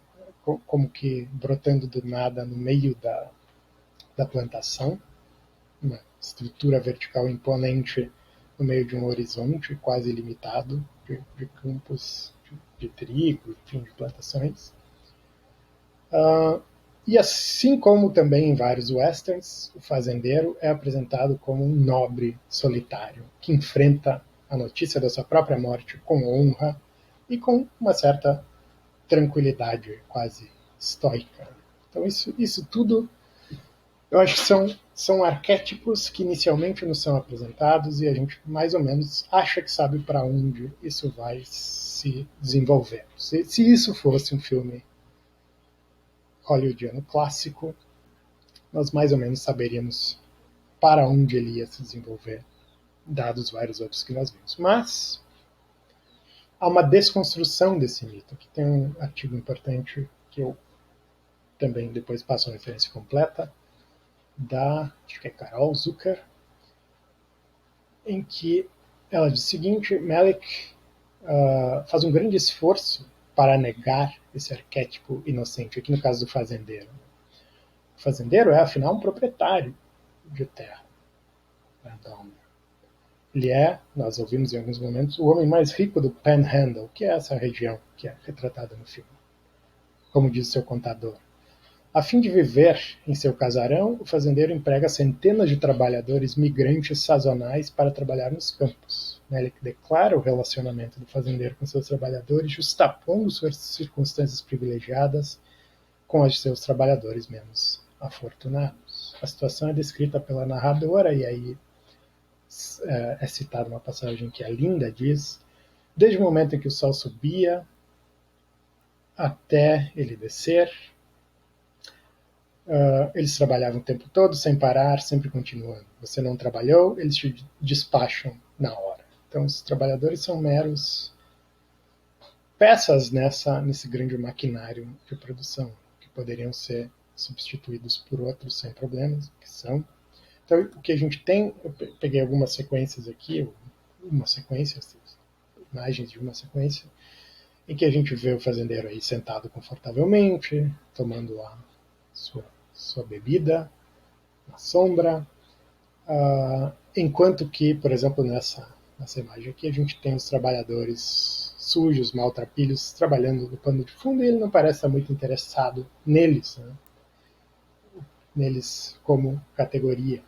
como que brotando do nada no meio da plantação, uma estrutura vertical imponente no meio de um horizonte quase ilimitado de campos de trigo, enfim, de plantações. E assim como também em vários westerns, o fazendeiro é apresentado como um nobre solitário que enfrenta a notícia da sua própria morte com honra e com uma certa tranquilidade quase estoica. Então isso tudo eu acho que são arquétipos que inicialmente nos são apresentados e a gente mais ou menos acha que sabe para onde isso vai se desenvolver. Se isso fosse um filme hollywoodiano clássico, nós mais ou menos saberíamos para onde ele ia se desenvolver, dados vários outros que nós vimos. Mas há uma desconstrução desse mito. Aqui tem um artigo importante que eu também depois passo a referência completa, acho que é Carol Zucker, em que ela diz o seguinte: Malick faz um grande esforço para negar esse arquétipo inocente, aqui no caso do fazendeiro. O fazendeiro é, afinal, um proprietário de terra. Então, ele é, nós ouvimos em alguns momentos, o homem mais rico do Panhandle, que é essa região que é retratada no filme. Como diz seu contador, a fim de viver em seu casarão, o fazendeiro emprega centenas de trabalhadores migrantes sazonais para trabalhar nos campos. Ele declara o relacionamento do fazendeiro com seus trabalhadores, justapondo suas circunstâncias privilegiadas com as de seus trabalhadores menos afortunados. A situação é descrita pela narradora, e aí é citada uma passagem que a Linda diz: desde o momento em que o sol subia até ele descer, eles trabalhavam o tempo todo, sem parar, sempre continuando. Você não trabalhou, eles te despacham na hora. Então, os trabalhadores são meros peças nesse grande maquinário de produção, que poderiam ser substituídos por outros sem problemas, que são. Então, o que a gente tem, eu peguei algumas sequências aqui, imagens de uma sequência, em que a gente vê o fazendeiro aí sentado confortavelmente, tomando a sua bebida na sombra, enquanto que, por exemplo, nessa imagem aqui, a gente tem os trabalhadores sujos, maltrapilhos, trabalhando no pano de fundo, e ele não parece estar muito interessado neles, né? Neles como categoria.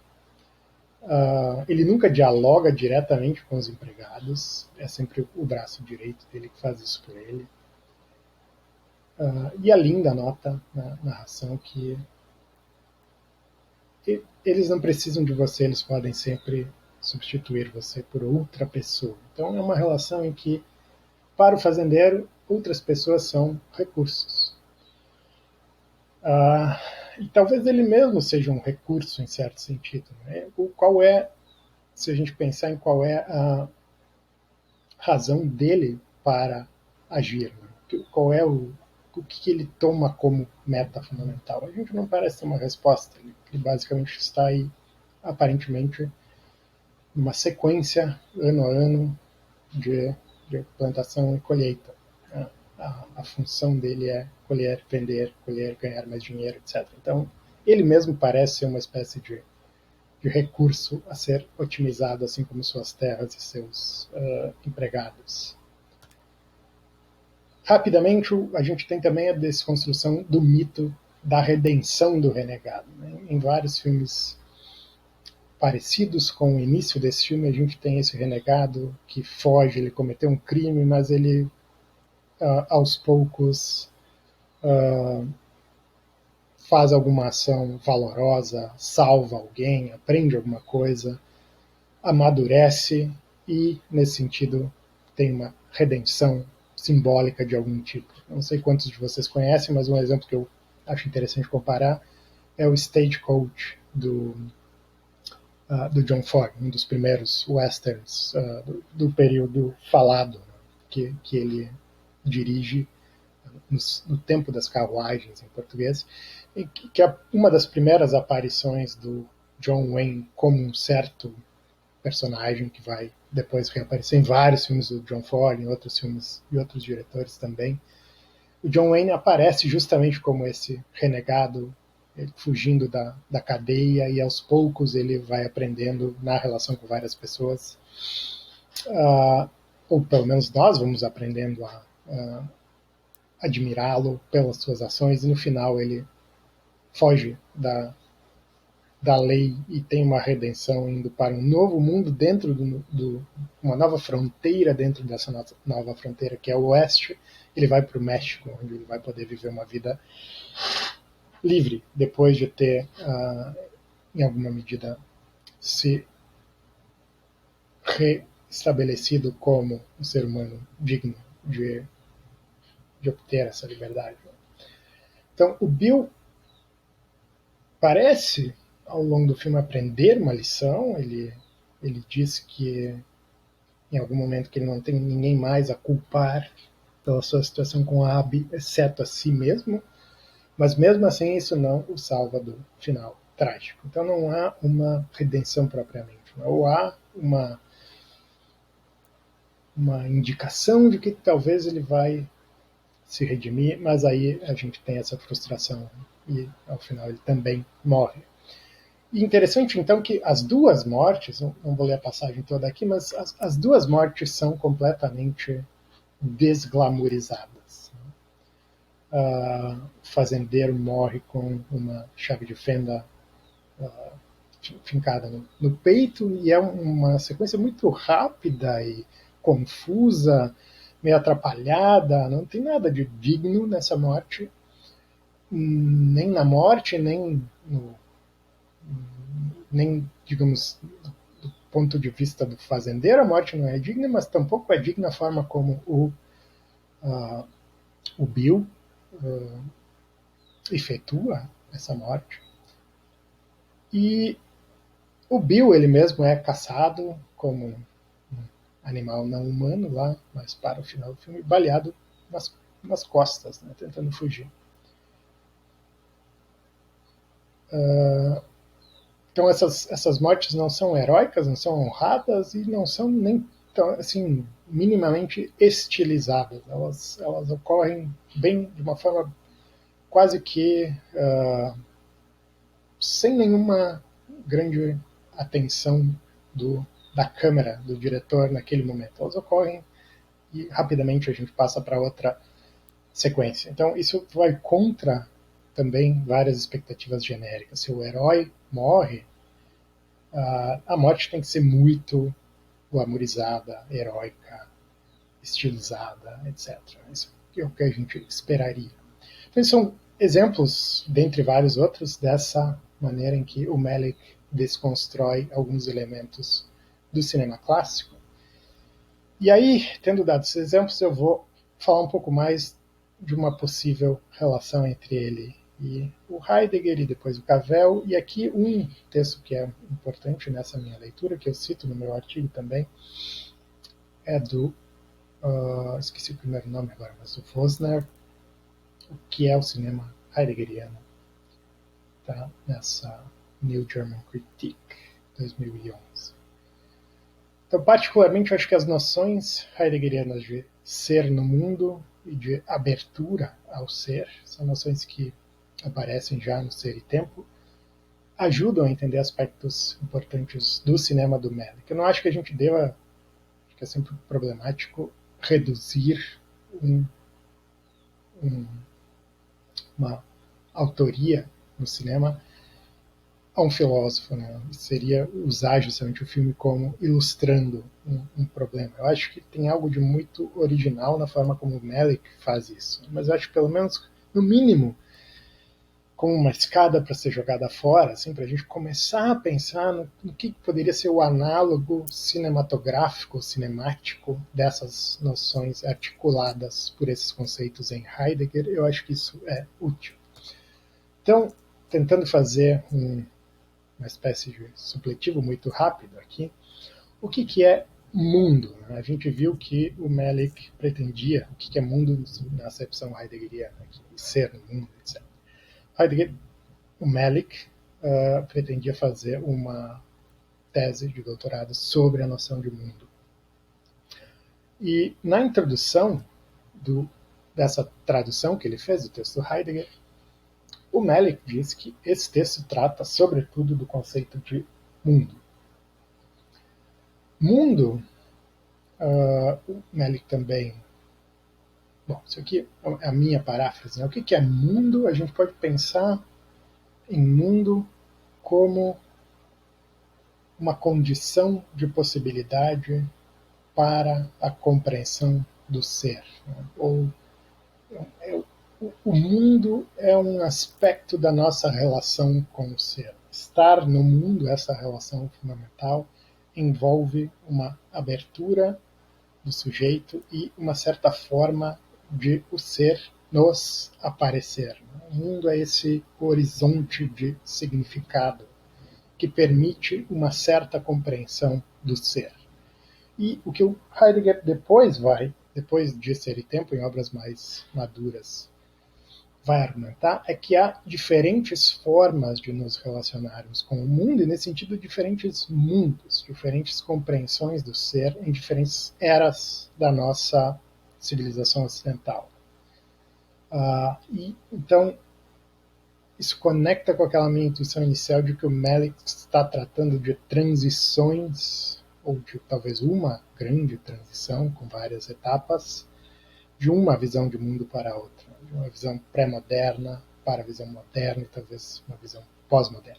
Ele nunca dialoga diretamente com os empregados, é sempre o braço direito dele que faz isso por ele. E a Linda nota na narração que eles não precisam de você, eles podem sempre substituir você por outra pessoa. Então é uma relação em que, para o fazendeiro, outras pessoas são recursos. E talvez ele mesmo seja um recurso em certo sentido. Né? Qual é, se a gente pensar em qual é a razão dele para agir, né? Qual é o que ele toma como meta fundamental? A gente não parece ter uma resposta. Ele basicamente está aí, aparentemente, numa sequência, ano a ano, de plantação e colheita. A função dele é colher, vender, colher, ganhar mais dinheiro, etc. Então, ele mesmo parece ser uma espécie de recurso a ser otimizado, assim como suas terras e seus empregados. Rapidamente, a gente tem também a desconstrução do mito da redenção do renegado. Né? Em vários filmes parecidos com o início desse filme, a gente tem esse renegado que foge, ele cometeu um crime, mas ele, aos poucos, faz alguma ação valorosa, salva alguém, aprende alguma coisa, amadurece e, nesse sentido, tem uma redenção simbólica de algum tipo. Não sei quantos de vocês conhecem, mas um exemplo que eu acho interessante comparar é o Stagecoach do do John Ford, um dos primeiros westerns do período falado, né, que ele dirige no Tempo das Carruagens, em português, e que é uma das primeiras aparições do John Wayne como um certo personagem que vai depois reaparecer em vários filmes do John Ford, em outros filmes de outros diretores também. O John Wayne aparece justamente como esse renegado, fugindo da cadeia, e aos poucos ele vai aprendendo na relação com várias pessoas, ou pelo menos nós vamos aprendendo a admirá-lo pelas suas ações, e no final ele foge da lei e tem uma redenção, indo para um novo mundo dentro uma nova fronteira dentro dessa nova fronteira, que é o Oeste. Ele vai para o México, onde ele vai poder viver uma vida livre, depois de ter, em alguma medida, se restabelecido como um ser humano digno de obter essa liberdade. Então, o Bill parece, ao longo do filme, aprender uma lição. Ele diz que, em algum momento, que ele não tem ninguém mais a culpar pela sua situação com a Abby, exceto a si mesmo, mas mesmo assim isso não o salva do final trágico. Então não há uma redenção propriamente, ou há uma indicação de que talvez ele vai se redimir, mas aí a gente tem essa frustração e ao final ele também morre. E interessante então que as duas mortes, não vou ler a passagem toda aqui, mas as duas mortes são completamente desglamorizadas. O fazendeiro morre com uma chave de fenda fincada no peito, e é uma sequência muito rápida e confusa, meio atrapalhada, não tem nada de digno nessa morte, nem na morte, nem digamos, do ponto de vista do fazendeiro, a morte não é digna, mas tampouco é digna a forma como o Bill efetua essa morte. E o Bill, ele mesmo, é caçado como um animal não humano lá, mas para o final do filme, baleado nas costas, né, tentando fugir. Então essas mortes não são heróicas, não são honradas e não são nem assim minimamente estilizadas. Elas ocorrem bem de uma forma quase que sem nenhuma grande atenção da câmera, do diretor naquele momento. Elas ocorrem e rapidamente a gente passa para outra sequência. Então isso vai contra também várias expectativas genéricas. Se o herói morre, a morte tem que ser muito glamourizada, heróica, estilizada, etc. Isso é o que a gente esperaria. Então, são exemplos, dentre vários outros, dessa maneira em que o Malick desconstrói alguns elementos do cinema clássico. E aí, tendo dado esses exemplos, eu vou falar um pouco mais de uma possível relação entre ele e o Heidegger e depois o Cavell. E aqui um texto que é importante nessa minha leitura, que eu cito no meu artigo também, é do, esqueci o primeiro nome agora, mas do Fosner, o que é o cinema heideggeriano, tá? Nessa New German Critique, 2011. Então, particularmente, eu acho que as noções heideggerianas de ser no mundo e de abertura ao ser são noções que aparecem já no Ser e Tempo, ajudam a entender aspectos importantes do cinema do Malick. Eu não acho que a gente deva, acho que é sempre problemático, reduzir uma autoria no cinema a um filósofo, né? Seria usar justamente o filme como ilustrando um problema. Eu acho que tem algo de muito original na forma como o Malick faz isso, mas eu acho que pelo menos, no mínimo, como uma escada para ser jogada fora, assim, para a gente começar a pensar no que poderia ser o análogo cinematográfico, cinemático dessas noções articuladas por esses conceitos em Heidegger, eu acho que isso é útil. Então, tentando fazer uma espécie de supletivo muito rápido aqui. O que é mundo? A gente viu que o Melick pretendia, o que é mundo na acepção heideggeriana, ser no mundo, etc. O Melick pretendia fazer uma tese de doutorado sobre a noção de mundo. E na introdução dessa tradução que ele fez do texto Heidegger, o Melick diz que esse texto trata, sobretudo, do conceito de mundo. Mundo, o Melick também... Bom, isso aqui é a minha paráfrase. Né? O que é mundo? A gente pode pensar em mundo como uma condição de possibilidade para a compreensão do ser. Né? Ou o mundo é um aspecto da nossa relação com o ser. Estar no mundo, essa relação fundamental, envolve uma abertura do sujeito e uma certa forma de o ser nos aparecer. O mundo é esse horizonte de significado que permite uma certa compreensão do ser. E o que o Heidegger depois de Ser e Tempo, em obras mais maduras, vai argumentar é que há diferentes formas de nos relacionarmos com o mundo e, nesse sentido, diferentes mundos, diferentes compreensões do ser em diferentes eras da nossa civilização ocidental. Então, isso conecta com aquela minha intuição inicial de que o Melick está tratando de transições, ou de talvez uma grande transição, com várias etapas, de uma visão de mundo para a outra, de uma visão pré-moderna para a visão moderna e talvez uma visão pós-moderna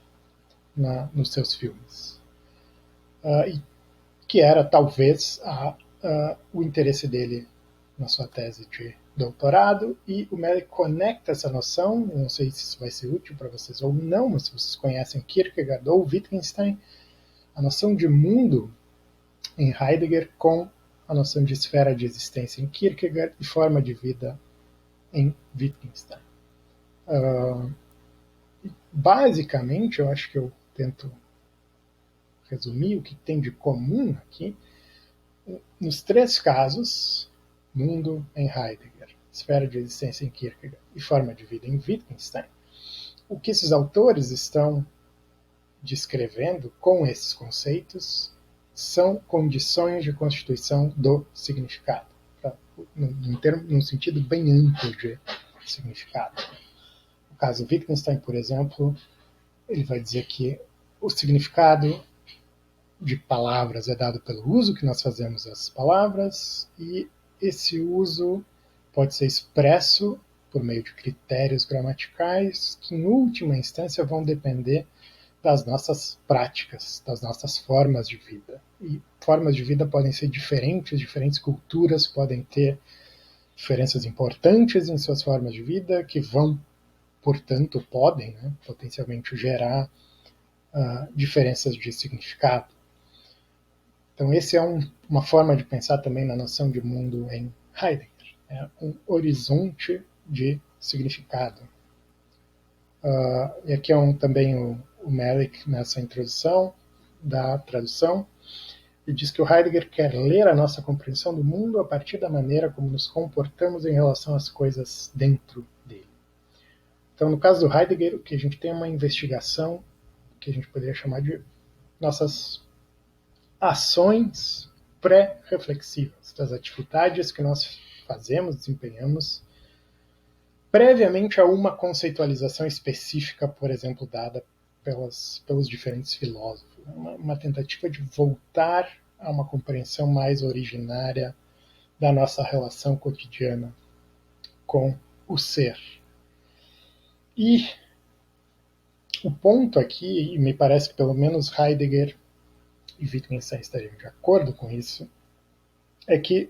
nos seus filmes. E que era talvez o interesse dele na sua tese de doutorado, e o Melick conecta essa noção, não sei se isso vai ser útil para vocês ou não, mas se vocês conhecem Kierkegaard ou Wittgenstein, a noção de mundo em Heidegger com a noção de esfera de existência em Kierkegaard e forma de vida em Wittgenstein. Basicamente, eu acho que eu tento resumir o que tem de comum aqui. Nos três casos, mundo em Heidegger, esfera de existência em Kierkegaard e forma de vida em Wittgenstein, o que esses autores estão descrevendo com esses conceitos são condições de constituição do significado, num sentido bem amplo de significado. No caso Wittgenstein, por exemplo, ele vai dizer que o significado de palavras é dado pelo uso que nós fazemos das palavras, e esse uso pode ser expresso por meio de critérios gramaticais que, em última instância, vão depender das nossas práticas, das nossas formas de vida. E formas de vida podem ser diferentes, diferentes culturas podem ter diferenças importantes em suas formas de vida, que vão, portanto, podem, potencialmente gerar diferenças de significado. Então, esse é uma forma de pensar também na noção de mundo em Heidegger. É um horizonte de significado. E aqui é também o Melick, nessa introdução da tradução, e diz que o Heidegger quer ler a nossa compreensão do mundo a partir da maneira como nos comportamos em relação às coisas dentro dele. Então, no caso do Heidegger, o que a gente tem é uma investigação que a gente poderia chamar de nossas ações pré-reflexivas, das atividades que nós fazemos, desempenhamos, previamente a uma conceitualização específica, por exemplo, dada pelos diferentes filósofos. Uma tentativa de voltar a uma compreensão mais originária da nossa relação cotidiana com o ser. E o ponto aqui, e me parece que pelo menos Heidegger e Wittgenstein estariam de acordo com isso, é que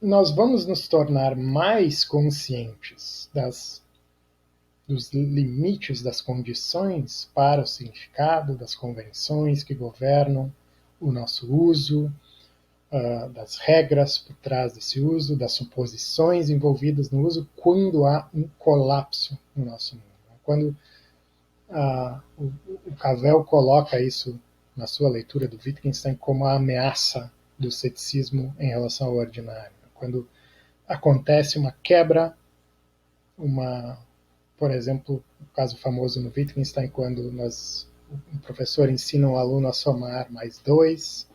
nós vamos nos tornar mais conscientes dos limites das condições para o significado, das convenções que governam o nosso uso, das regras por trás desse uso, das suposições envolvidas no uso, quando há um colapso no nosso mundo. Quando O Cavell coloca isso na sua leitura do Wittgenstein como a ameaça do ceticismo em relação ao ordinário. Quando acontece uma quebra, por exemplo, o caso famoso no Wittgenstein, quando o professor ensina o aluno a somar mais 2,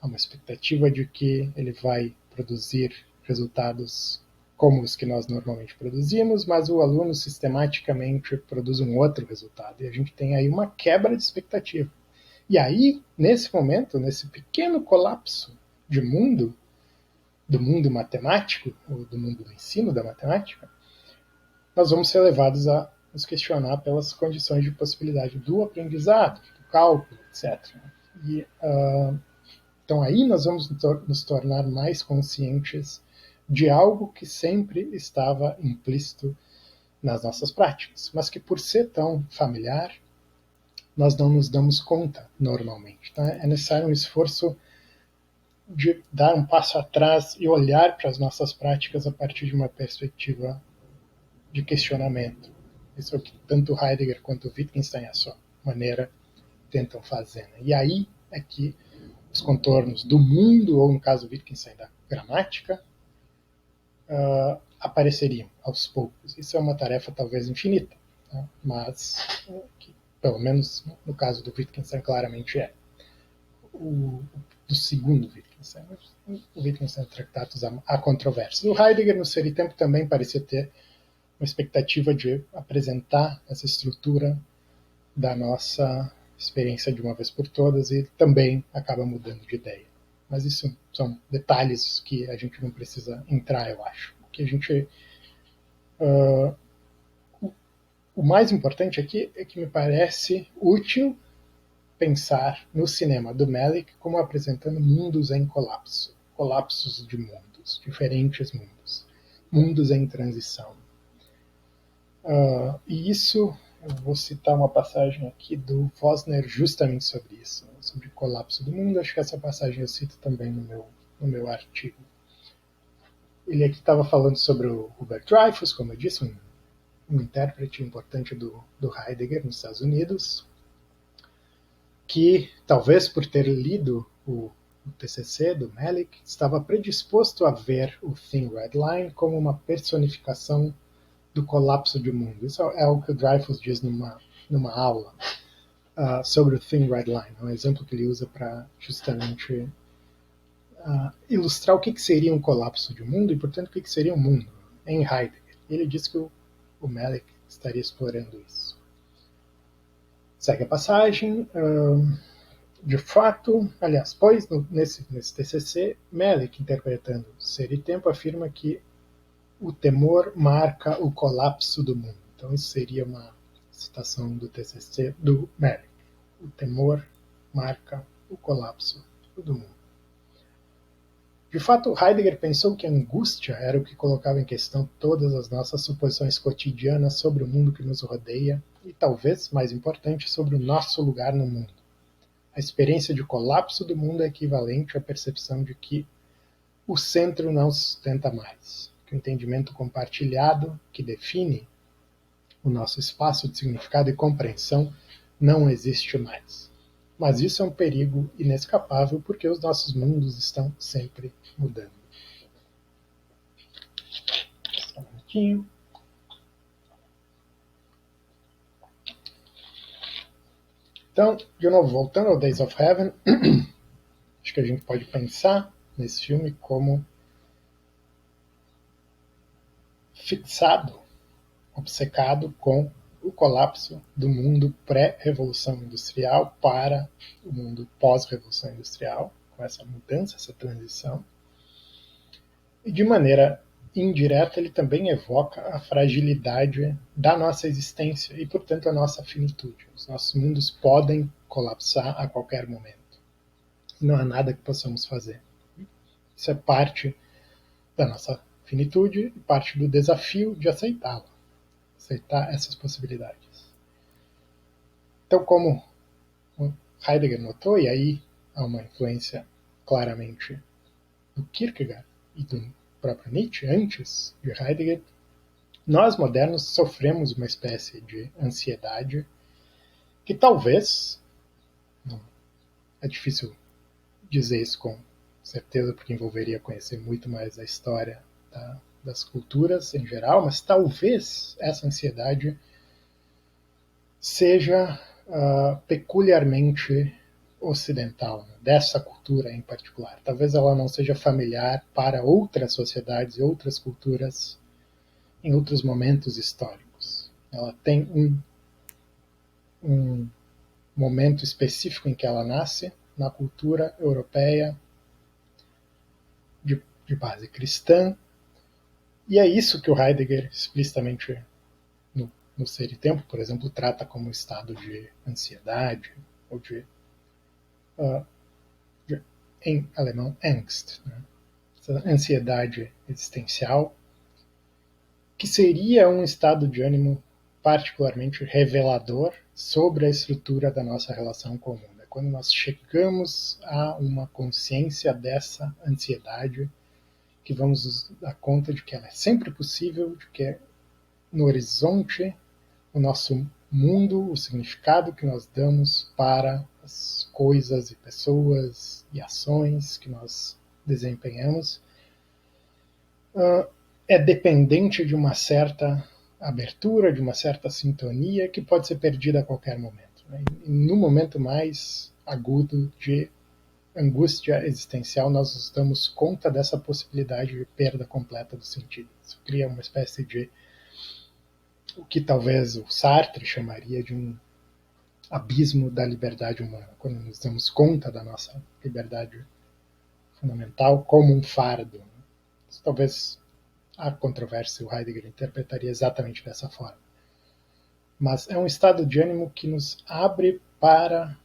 há uma expectativa de que ele vai produzir resultados como os que nós normalmente produzimos, mas o aluno sistematicamente produz um outro resultado. E a gente tem aí uma quebra de expectativa. E aí, nesse momento, nesse pequeno colapso de mundo, do mundo matemático, ou do mundo do ensino da matemática, nós vamos ser levados a nos questionar pelas condições de possibilidade do aprendizado, do cálculo, etc. Então aí nós vamos nos tornar mais conscientes de algo que sempre estava implícito nas nossas práticas, mas que por ser tão familiar, nós não nos damos conta normalmente. Então é necessário um esforço de dar um passo atrás e olhar para as nossas práticas a partir de uma perspectiva de questionamento. Isso é o que tanto Heidegger quanto Wittgenstein, a sua maneira, tentam fazer. Né? E aí é que os contornos do mundo, ou no caso Wittgenstein, da gramática, apareceriam aos poucos. Isso é uma tarefa talvez infinita, né? Mas que, pelo menos no caso do Wittgenstein, claramente é. Do segundo Wittgenstein. O Wittgenstein Tractatus há controvérsias. O Heidegger, no Ser e Tempo, também parecia ter uma expectativa de apresentar essa estrutura da nossa experiência de uma vez por todas e também acaba mudando de ideia. Mas isso são detalhes que a gente não precisa entrar, eu acho. O que a gente o mais importante aqui é que me parece útil pensar no cinema do Malick como apresentando mundos em colapso, colapsos de mundos, diferentes mundos, mundos em transição. E isso, eu vou citar uma passagem aqui do Vosner justamente sobre isso, sobre o colapso do mundo. Acho que essa passagem eu cito também no meu artigo. Ele aqui estava falando sobre o Hubert Dreyfus, como eu disse, um intérprete importante do Heidegger nos Estados Unidos, que talvez por ter lido o TCC do Malick, estava predisposto a ver o Thin Red Line como uma personificação do colapso do mundo. Isso é o que o Dreyfus diz numa aula sobre o Thin Red Line, um exemplo que ele usa para justamente ilustrar o que seria um colapso de mundo e, portanto, o que seria um mundo em Heidegger. Ele diz que o Malick estaria explorando isso. Segue a passagem. De fato, aliás, pois nesse TCC, Malick, interpretando Ser e Tempo, afirma que o temor marca o colapso do mundo. Então, isso seria uma citação do TCC do Malick. O temor marca o colapso do mundo. De fato, Heidegger pensou que a angústia era o que colocava em questão todas as nossas suposições cotidianas sobre o mundo que nos rodeia e, talvez, mais importante, sobre o nosso lugar no mundo. A experiência de colapso do mundo é equivalente à percepção de que o centro não sustenta mais, que o entendimento compartilhado, que define o nosso espaço de significado e compreensão, não existe mais. Mas isso é um perigo inescapável porque os nossos mundos estão sempre mudando. Só um minutinho. Então, de novo, voltando ao Days of Heaven, acho que a gente pode pensar nesse filme como fixado, obcecado com o colapso do mundo pré-revolução industrial para o mundo pós-revolução industrial, com essa mudança, essa transição. E de maneira indireta, ele também evoca a fragilidade da nossa existência e, portanto, a nossa finitude. Os nossos mundos podem colapsar a qualquer momento. Não há nada que possamos fazer. Isso é parte da nossa finitude e parte do desafio de aceitá-la, aceitar essas possibilidades. Então, como Heidegger notou, e aí há uma influência claramente do Kierkegaard e do próprio Nietzsche, antes de Heidegger, nós modernos sofremos uma espécie de ansiedade que talvez, não, é difícil dizer isso com certeza, porque envolveria conhecer muito mais a história das culturas em geral, mas talvez essa ansiedade seja peculiarmente ocidental, né, dessa cultura em particular. Talvez ela não seja familiar para outras sociedades e outras culturas em outros momentos históricos. Ela tem um momento específico em que ela nasce, na cultura europeia de base cristã, e é isso que o Heidegger explicitamente no Ser e Tempo, por exemplo, trata como estado de ansiedade, ou em alemão, Angst, né? Essa ansiedade existencial, que seria um estado de ânimo particularmente revelador sobre a estrutura da nossa relação comum. Quando nós chegamos a uma consciência dessa ansiedade, que vamos nos dar conta de que ela é sempre possível, de que no horizonte o nosso mundo, o significado que nós damos para as coisas e pessoas e ações que nós desempenhamos, é dependente de uma certa abertura, de uma certa sintonia que pode ser perdida a qualquer momento. Né? E no momento mais agudo de angústia existencial, nós nos damos conta dessa possibilidade de perda completa do sentido. Isso cria uma espécie de o que talvez o Sartre chamaria de um abismo da liberdade humana, quando nos damos conta da nossa liberdade fundamental como um fardo. Isso, talvez há controvérsia, o Heidegger interpretaria exatamente dessa forma. Mas é um estado de ânimo que nos abre para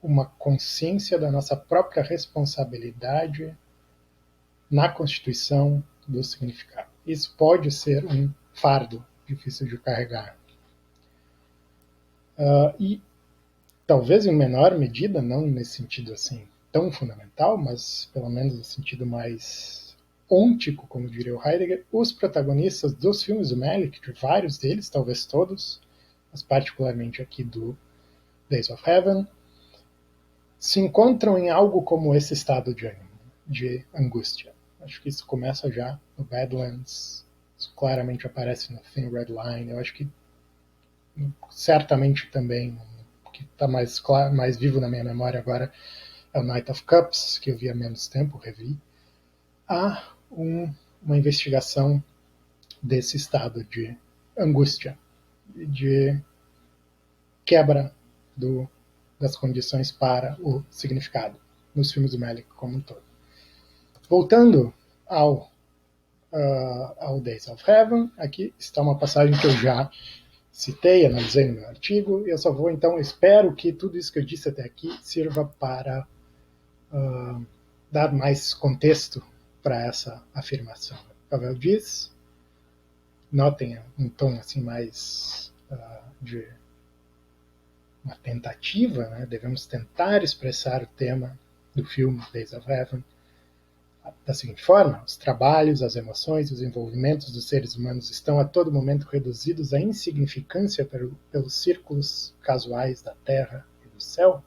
uma consciência da nossa própria responsabilidade na constituição do significado. Isso pode ser um fardo difícil de carregar. E talvez em menor medida, não nesse sentido assim tão fundamental, mas pelo menos no sentido mais ôntico, como diria o Heidegger, os protagonistas dos filmes do Malick, de vários deles, talvez todos, mas particularmente aqui do Days of Heaven, se encontram em algo como esse estado de ânimo, de angústia. Acho que isso começa já no Badlands, isso claramente aparece no Thin Red Line, eu acho que certamente também, o que está mais vivo na minha memória agora, é o Knight of Cups, que eu vi há menos tempo, revi. Há uma investigação desse estado de angústia, de quebra das condições para o significado nos filmes do Malick como um todo. Voltando ao Days of Heaven, aqui está uma passagem que eu já citei, analisei no meu artigo, e eu só vou, então, espero que tudo isso que eu disse até aqui sirva para dar mais contexto para essa afirmação. Pavel diz, notem um tom assim mais de uma tentativa, né? Devemos tentar expressar o tema do filme Days of Heaven da seguinte forma: os trabalhos, as emoções e os envolvimentos dos seres humanos estão a todo momento reduzidos à insignificância pelos círculos casuais da terra e do céu?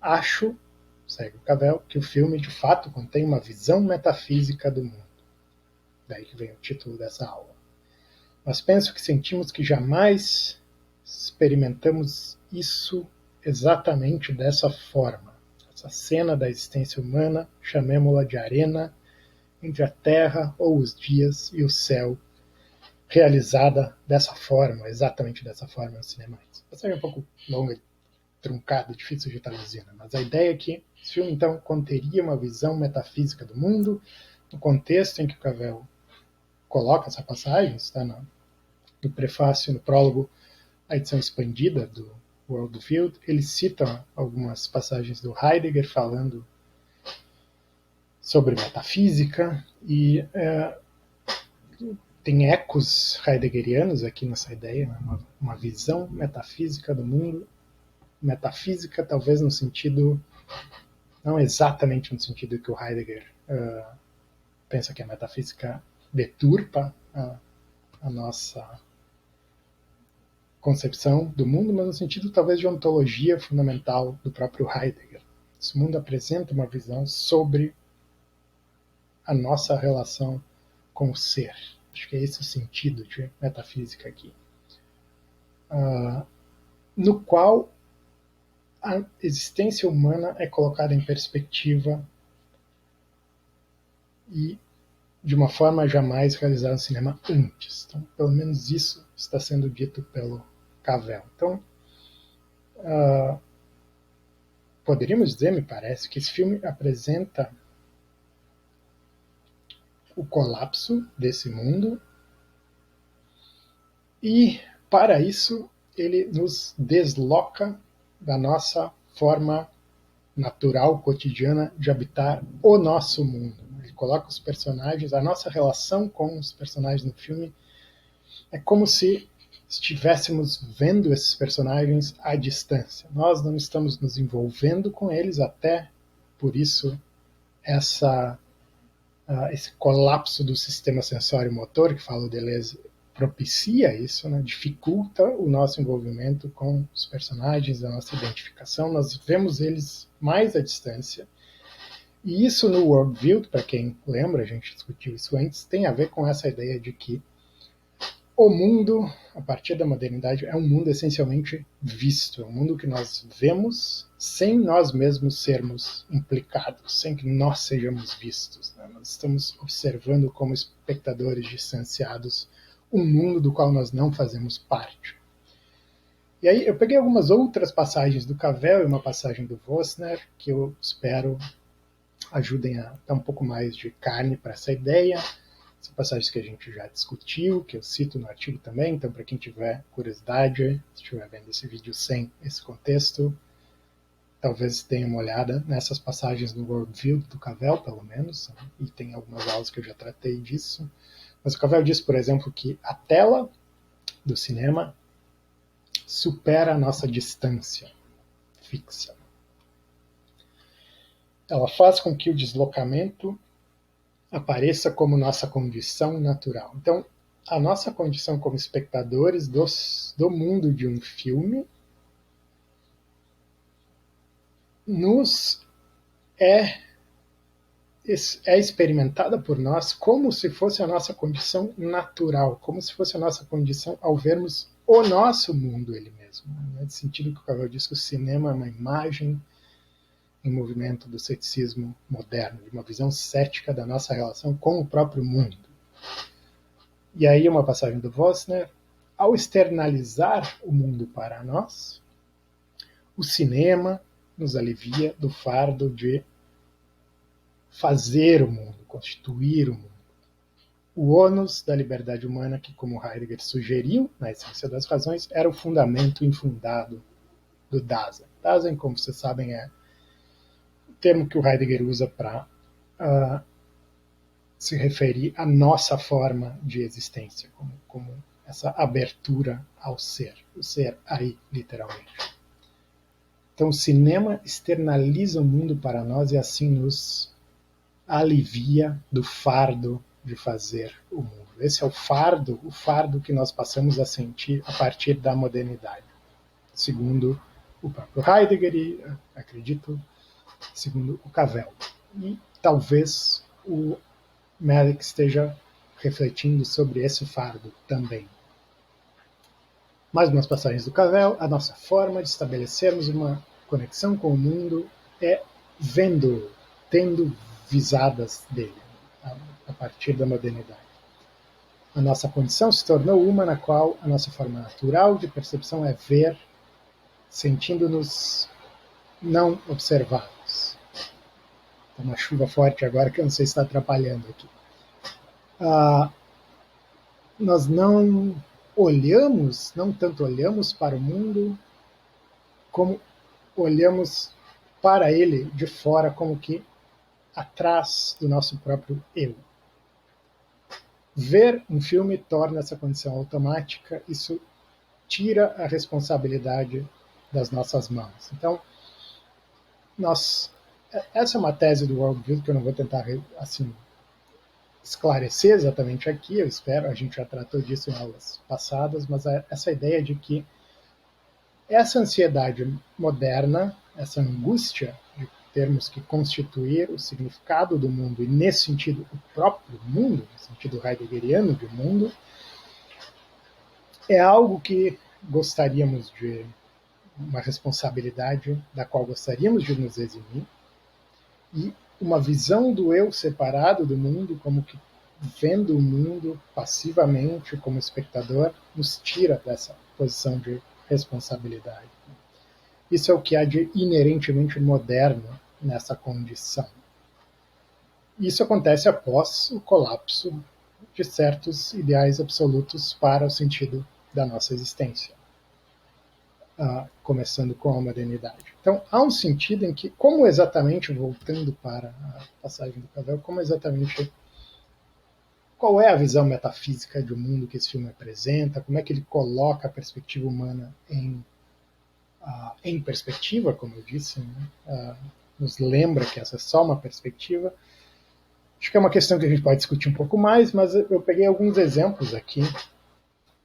Acho, segue o Cavell, que o filme de fato contém uma visão metafísica do mundo. Daí que vem o título dessa aula. Mas penso que sentimos que jamais experimentamos isso exatamente dessa forma. Essa cena da existência humana, chamemo-la de arena, entre a terra ou os dias e o céu, realizada dessa forma, exatamente dessa forma no cinema. Essa é um pouco longa, truncada, difícil de traduzir, né? Mas a ideia é que esse filme, então, conteria uma visão metafísica do mundo, no contexto em que o Cavell coloca essa passagem, está no prefácio, no prólogo, a edição expandida do World Field, ele cita algumas passagens do Heidegger falando sobre metafísica e tem ecos heideggerianos aqui nessa ideia, né? Uma visão metafísica do mundo, metafísica talvez no sentido, não exatamente no sentido que o Heidegger pensa que a metafísica deturpa a nossa concepção do mundo, mas no sentido talvez de ontologia fundamental do próprio Heidegger. Esse mundo apresenta uma visão sobre a nossa relação com o ser. Acho que é esse o sentido de metafísica aqui. No qual a existência humana é colocada em perspectiva e de uma forma jamais realizada no cinema antes. Então, pelo menos isso está sendo dito pelo Cavell. Então, poderíamos dizer, me parece, que esse filme apresenta o colapso desse mundo e, para isso, ele nos desloca da nossa forma natural, cotidiana, de habitar o nosso mundo. Ele coloca os personagens, a nossa relação com os personagens no filme é como se estivéssemos vendo esses personagens à distância. Nós não estamos nos envolvendo com eles, até por isso esse colapso do sistema sensório-motor, que fala o Deleuze, propicia isso, né? Dificulta o nosso envolvimento com os personagens, a nossa identificação. Nós vemos eles mais à distância. E isso no worldview, para quem lembra, a gente discutiu isso antes, tem a ver com essa ideia de que o mundo, a partir da modernidade, é um mundo essencialmente visto. É um mundo que nós vemos sem nós mesmos sermos implicados, sem que nós sejamos vistos, né? Nós estamos observando como espectadores distanciados um mundo do qual nós não fazemos parte. E aí eu peguei algumas outras passagens do Cavell e uma passagem do Vosner que eu espero ajudem a dar um pouco mais de carne para essa ideia. São passagens que a gente já discutiu, que eu cito no artigo também, então para quem tiver curiosidade, se estiver vendo esse vídeo sem esse contexto, talvez tenha uma olhada nessas passagens no Worldview do Cavell, pelo menos, e tem algumas aulas que eu já tratei disso. Mas o Cavell diz, por exemplo, que a tela do cinema supera a nossa distância fixa. Ela faz com que o deslocamento apareça como nossa condição natural. Então, a nossa condição como espectadores do mundo de um filme nos é experimentada por nós como se fosse a nossa condição natural, como se fosse a nossa condição ao vermos o nosso mundo ele mesmo. Nesse sentido que o Cavell diz que o cinema é uma imagem em movimento do ceticismo moderno, de uma visão cética da nossa relação com o próprio mundo. E aí uma passagem do Vosner: ao externalizar o mundo para nós, o cinema nos alivia do fardo de fazer o mundo, constituir o mundo. O ônus da liberdade humana, que, como Heidegger sugeriu, na Essência das Razões, era o fundamento infundado do Dasein. Dasein, como vocês sabem, é o termo que o Heidegger usa para se referir à nossa forma de existência, como essa abertura ao ser, o ser aí, literalmente. Então, o cinema externaliza o mundo para nós e assim nos alivia do fardo de fazer o mundo. Esse é o fardo que nós passamos a sentir a partir da modernidade, segundo o próprio Heidegger e, acredito, segundo o Cavell. E talvez o Malick esteja refletindo sobre esse fardo também. Mais umas passagens do Cavell: a nossa forma de estabelecermos uma conexão com o mundo é vendo, tendo visadas dele, a partir da modernidade. A nossa condição se tornou uma na qual a nossa forma natural de percepção é ver, sentindo-nos não observados. Está uma chuva forte agora que eu não sei se está atrapalhando aqui. Nós não tanto olhamos para o mundo, como olhamos para ele de fora, como que atrás do nosso próprio eu. Ver um filme torna essa condição automática, isso tira a responsabilidade das nossas mãos. Então, essa é uma tese do Worldview que eu não vou tentar assim esclarecer exatamente aqui, eu espero, a gente já tratou disso em aulas passadas, mas essa ideia de que Essa ansiedade moderna, essa angústia de termos que constituir o significado do mundo, e nesse sentido o próprio mundo, no sentido heideggeriano de mundo, é algo que gostaríamos de, uma responsabilidade da qual gostaríamos de nos eximir, e uma visão do eu separado do mundo, como que vendo o mundo passivamente como espectador, nos tira dessa posição de responsabilidade. Isso é o que há de inerentemente moderno nessa condição. Isso acontece após o colapso de certos ideais absolutos para o sentido da nossa existência, começando com a modernidade. Então, há um sentido em que, como exatamente, voltando para a passagem do Cavell, como exatamente, qual é a visão metafísica de um mundo que esse filme apresenta, como é que ele coloca a perspectiva humana em perspectiva, como eu disse, né? Nos lembra que essa é só uma perspectiva. Acho que é uma questão que a gente pode discutir um pouco mais, mas eu peguei alguns exemplos aqui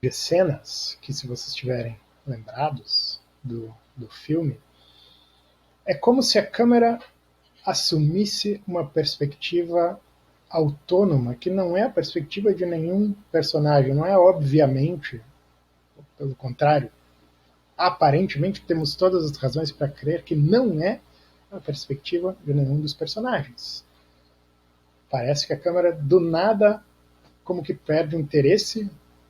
de cenas que, se vocês estiverem lembrados do filme, é como se a câmera assumisse uma perspectiva autônoma, que não é a perspectiva de nenhum personagem, não é obviamente, pelo contrário, aparentemente temos todas as razões para crer que não é a perspectiva de nenhum dos personagens. Parece que a câmera do nada como que perde o interesse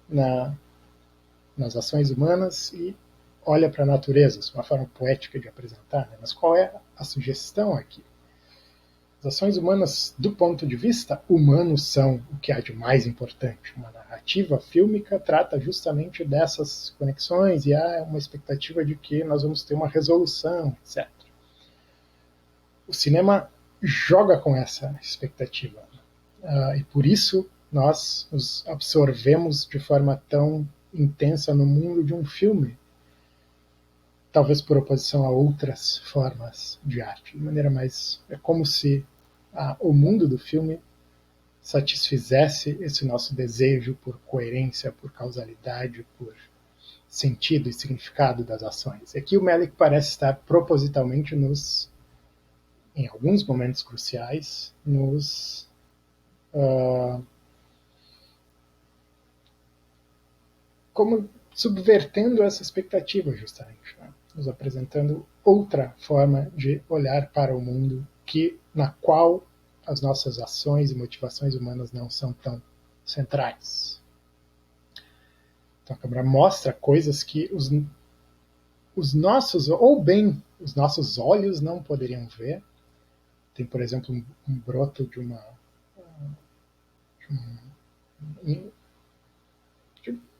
nas ações humanas e olha para a natureza, uma forma poética de apresentar. Né? Mas qual é a sugestão aqui? As ações humanas, do ponto de vista humano, são o que há de mais importante. Uma narrativa fílmica trata justamente dessas conexões e há uma expectativa de que nós vamos ter uma resolução, etc. O cinema joga com essa expectativa. E por isso nós nos absorvemos de forma tão intensa no mundo de um filme, talvez por oposição a outras formas de arte. De maneira mais, é como se o mundo do filme satisfizesse esse nosso desejo por coerência, por causalidade, por sentido e significado das ações. Aqui o Malick parece estar propositalmente em alguns momentos cruciais, como subvertendo essa expectativa, justamente, né? Nos apresentando outra forma de olhar para o mundo na qual as nossas ações e motivações humanas não são tão centrais. Então a câmera mostra coisas que os nossos, ou bem, os nossos olhos não poderiam ver. Tem, por exemplo, um broto de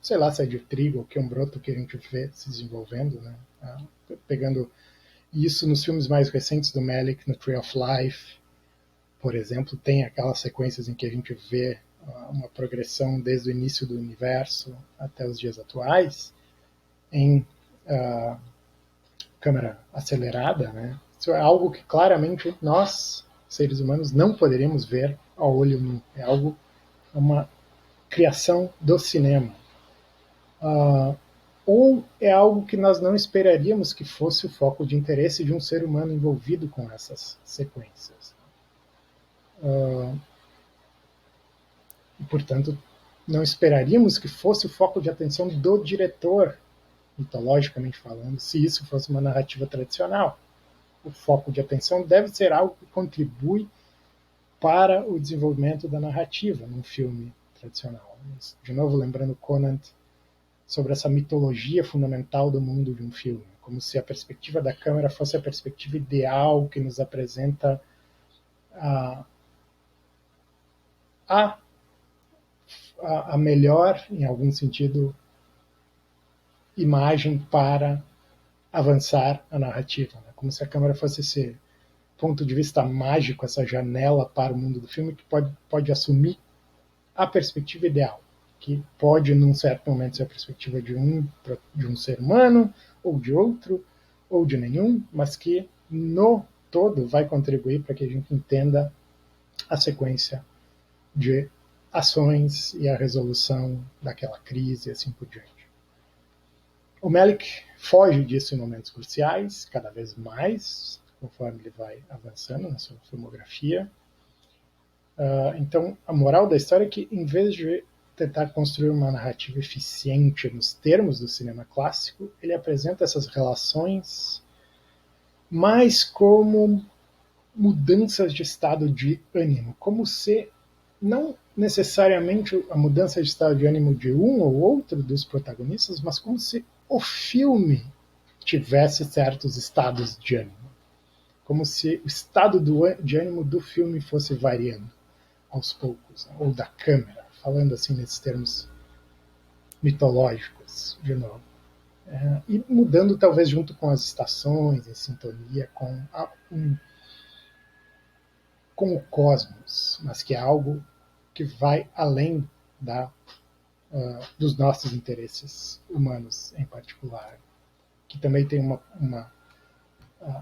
sei lá se é de trigo ou que é um broto que a gente vê se desenvolvendo, né? Pegando isso nos filmes mais recentes do Malick, no Tree of Life, por exemplo, tem aquelas sequências em que a gente vê uma progressão desde o início do universo até os dias atuais, em câmera acelerada, né? Isso é algo que claramente nós, seres humanos, não poderíamos ver ao olho nu. É uma criação do cinema. Ou é algo que nós não esperaríamos que fosse o foco de interesse de um ser humano envolvido com essas sequências. E, portanto, não esperaríamos que fosse o foco de atenção do diretor, mitologicamente falando, se isso fosse uma narrativa tradicional. O foco de atenção deve ser algo que contribui para o desenvolvimento da narrativa num filme tradicional. De novo, lembrando Conant sobre essa mitologia fundamental do mundo de um filme, como se a perspectiva da câmera fosse a perspectiva ideal que nos apresenta a melhor, em algum sentido, imagem para avançar a narrativa, né? Como se a câmera fosse esse ponto de vista mágico, essa janela para o mundo do filme que pode assumir a perspectiva ideal, que pode, num certo momento, ser a perspectiva de um ser humano, ou de outro, ou de nenhum, mas que, no todo, vai contribuir para que a gente entenda a sequência de ações e a resolução daquela crise e assim por diante. O Malick foge disso em momentos cruciais, cada vez mais, conforme ele vai avançando na sua filmografia. Então, a moral da história é que, em vez de tentar construir uma narrativa eficiente nos termos do cinema clássico, ele apresenta essas relações mais como mudanças de estado de ânimo, como se não necessariamente a mudança de estado de ânimo de um ou outro dos protagonistas, mas como se o filme tivesse certos estados de ânimo, como se o estado de ânimo do filme fosse variando aos poucos, né? Ou da câmera, falando assim nesses termos mitológicos, de novo. E mudando talvez junto com as estações, em sintonia com o cosmos, mas que é algo que vai além dos nossos interesses humanos em particular. Que também tem uma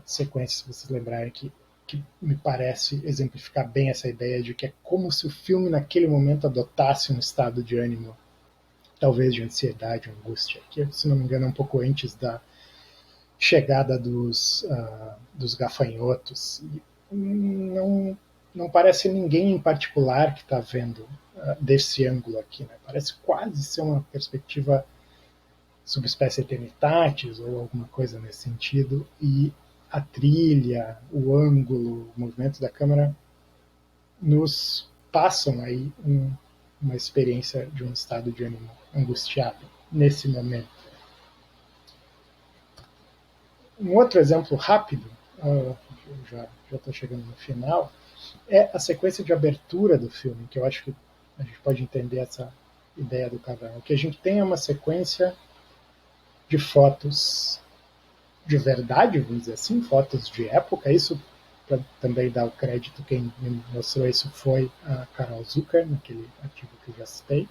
sequência, se vocês lembrarem, que me parece exemplificar bem essa ideia de que é como se o filme naquele momento adotasse um estado de ânimo, talvez de ansiedade, angústia, que, se não me engano, é um pouco antes da chegada dos gafanhotos. E não parece ninguém em particular que está vendo desse ângulo aqui. Né? Parece quase ser uma perspectiva subespécie eternitatis ou alguma coisa nesse sentido. E a trilha, o ângulo, o movimento da câmera nos passam aí uma experiência de um estado de ânimo angustiado nesse momento. Um outro exemplo rápido, já estou chegando no final, é a sequência de abertura do filme, que eu acho que a gente pode entender essa ideia do Cavell. O que a gente tem é uma sequência de fotos de verdade, vamos dizer assim, fotos de época. Isso, para também dar o crédito, quem me mostrou isso foi a Carol Zucker, naquele artigo que eu já citei.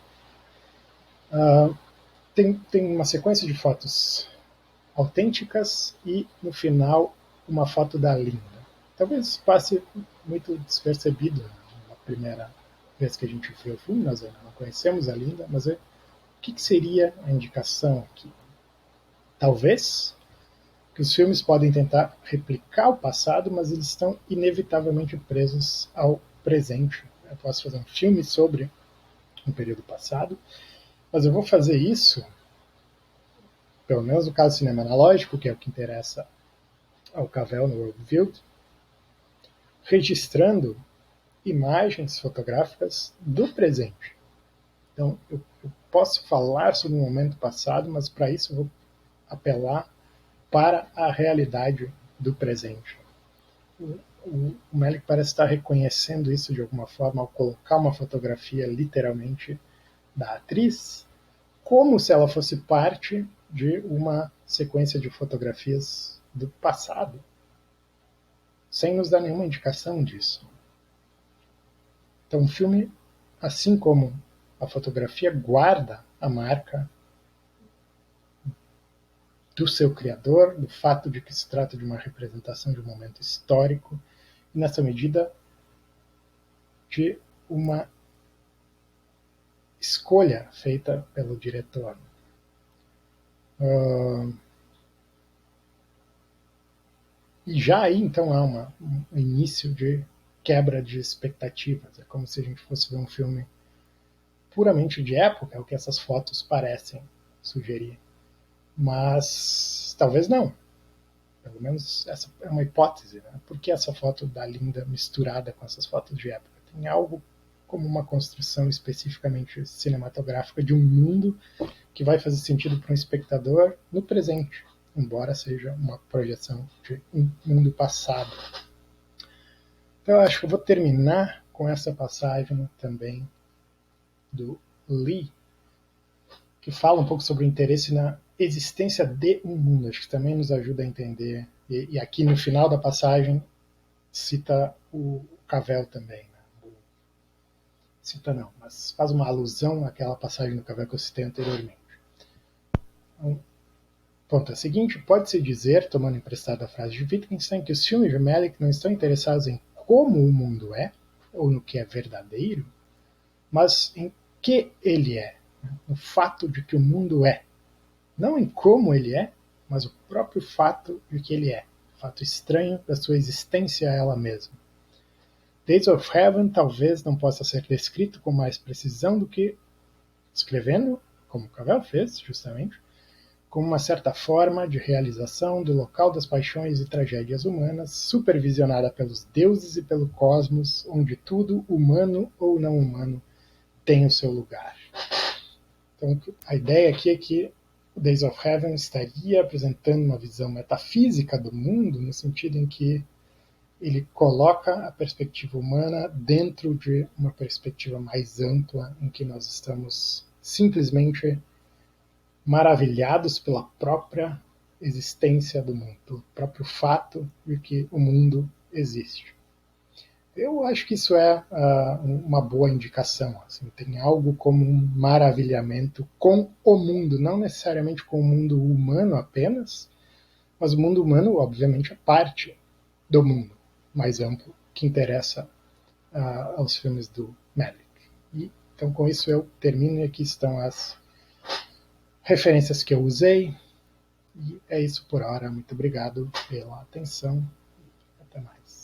Tem uma sequência de fotos autênticas e, no final, uma foto da Linda. Talvez passe muito despercebido na primeira vez que a gente vê o filme, nós ainda não conhecemos a Linda, mas o que seria a indicação aqui? Talvez que os filmes podem tentar replicar o passado, mas eles estão inevitavelmente presos ao presente. Eu posso fazer um filme sobre um período passado, mas eu vou fazer isso, pelo menos no caso do cinema analógico, que é o que interessa ao Cavell no Worldview, registrando imagens fotográficas do presente. Então, eu posso falar sobre o momento passado, mas para isso eu vou apelar para a realidade do presente. O Malick parece estar reconhecendo isso de alguma forma ao colocar uma fotografia literalmente da atriz, como se ela fosse parte de uma sequência de fotografias do passado, sem nos dar nenhuma indicação disso. Então, o filme, assim como a fotografia, guarda a marca do seu criador, do fato de que se trata de uma representação de um momento histórico, e nessa medida de uma escolha feita pelo diretor. E já aí, então, há um início de quebra de expectativas. É como se a gente fosse ver um filme puramente de época, é o que essas fotos parecem sugerir. Mas talvez não. Pelo menos essa é uma hipótese. Né? Por que essa foto da Linda misturada com essas fotos de época? Tem algo como uma construção especificamente cinematográfica de um mundo que vai fazer sentido para um espectador no presente, embora seja uma projeção de um mundo passado. Então eu acho que eu vou terminar com essa passagem também do Lee, que fala um pouco sobre o interesse na existência de um mundo. Acho que também nos ajuda a entender. E aqui no final da passagem cita o Cavell também. Né? Cita não, mas faz uma alusão àquela passagem do Cavell que eu citei anteriormente. Então, ponto é o seguinte, pode-se dizer, tomando emprestada a frase de Wittgenstein, que os filmes de Malick não estão interessados em como o mundo é, ou no que é verdadeiro, mas em que ele é, no fato de que o mundo é. não em como ele é, mas o próprio fato de que ele é, o fato estranho da sua existência a ela mesma. Days of Heaven talvez não possa ser descrito com mais precisão do que escrevendo, como Cavell fez, justamente, como uma certa forma de realização do local das paixões e tragédias humanas, supervisionada pelos deuses e pelo cosmos, onde tudo, humano ou não humano, tem o seu lugar. Então, a ideia aqui é que o Days of Heaven estaria apresentando uma visão metafísica do mundo, no sentido em que ele coloca a perspectiva humana dentro de uma perspectiva mais ampla, em que nós estamos simplesmente maravilhados pela própria existência do mundo, pelo próprio fato de que o mundo existe. Eu acho que isso é uma boa indicação. Assim, tem algo como um maravilhamento com o mundo, não necessariamente com o mundo humano apenas, mas o mundo humano, obviamente, é parte do mundo mais amplo que interessa aos filmes do Malick. E, então, com isso, eu termino e aqui estão as referências que eu usei. E é isso por hora. Muito obrigado pela atenção. Até mais.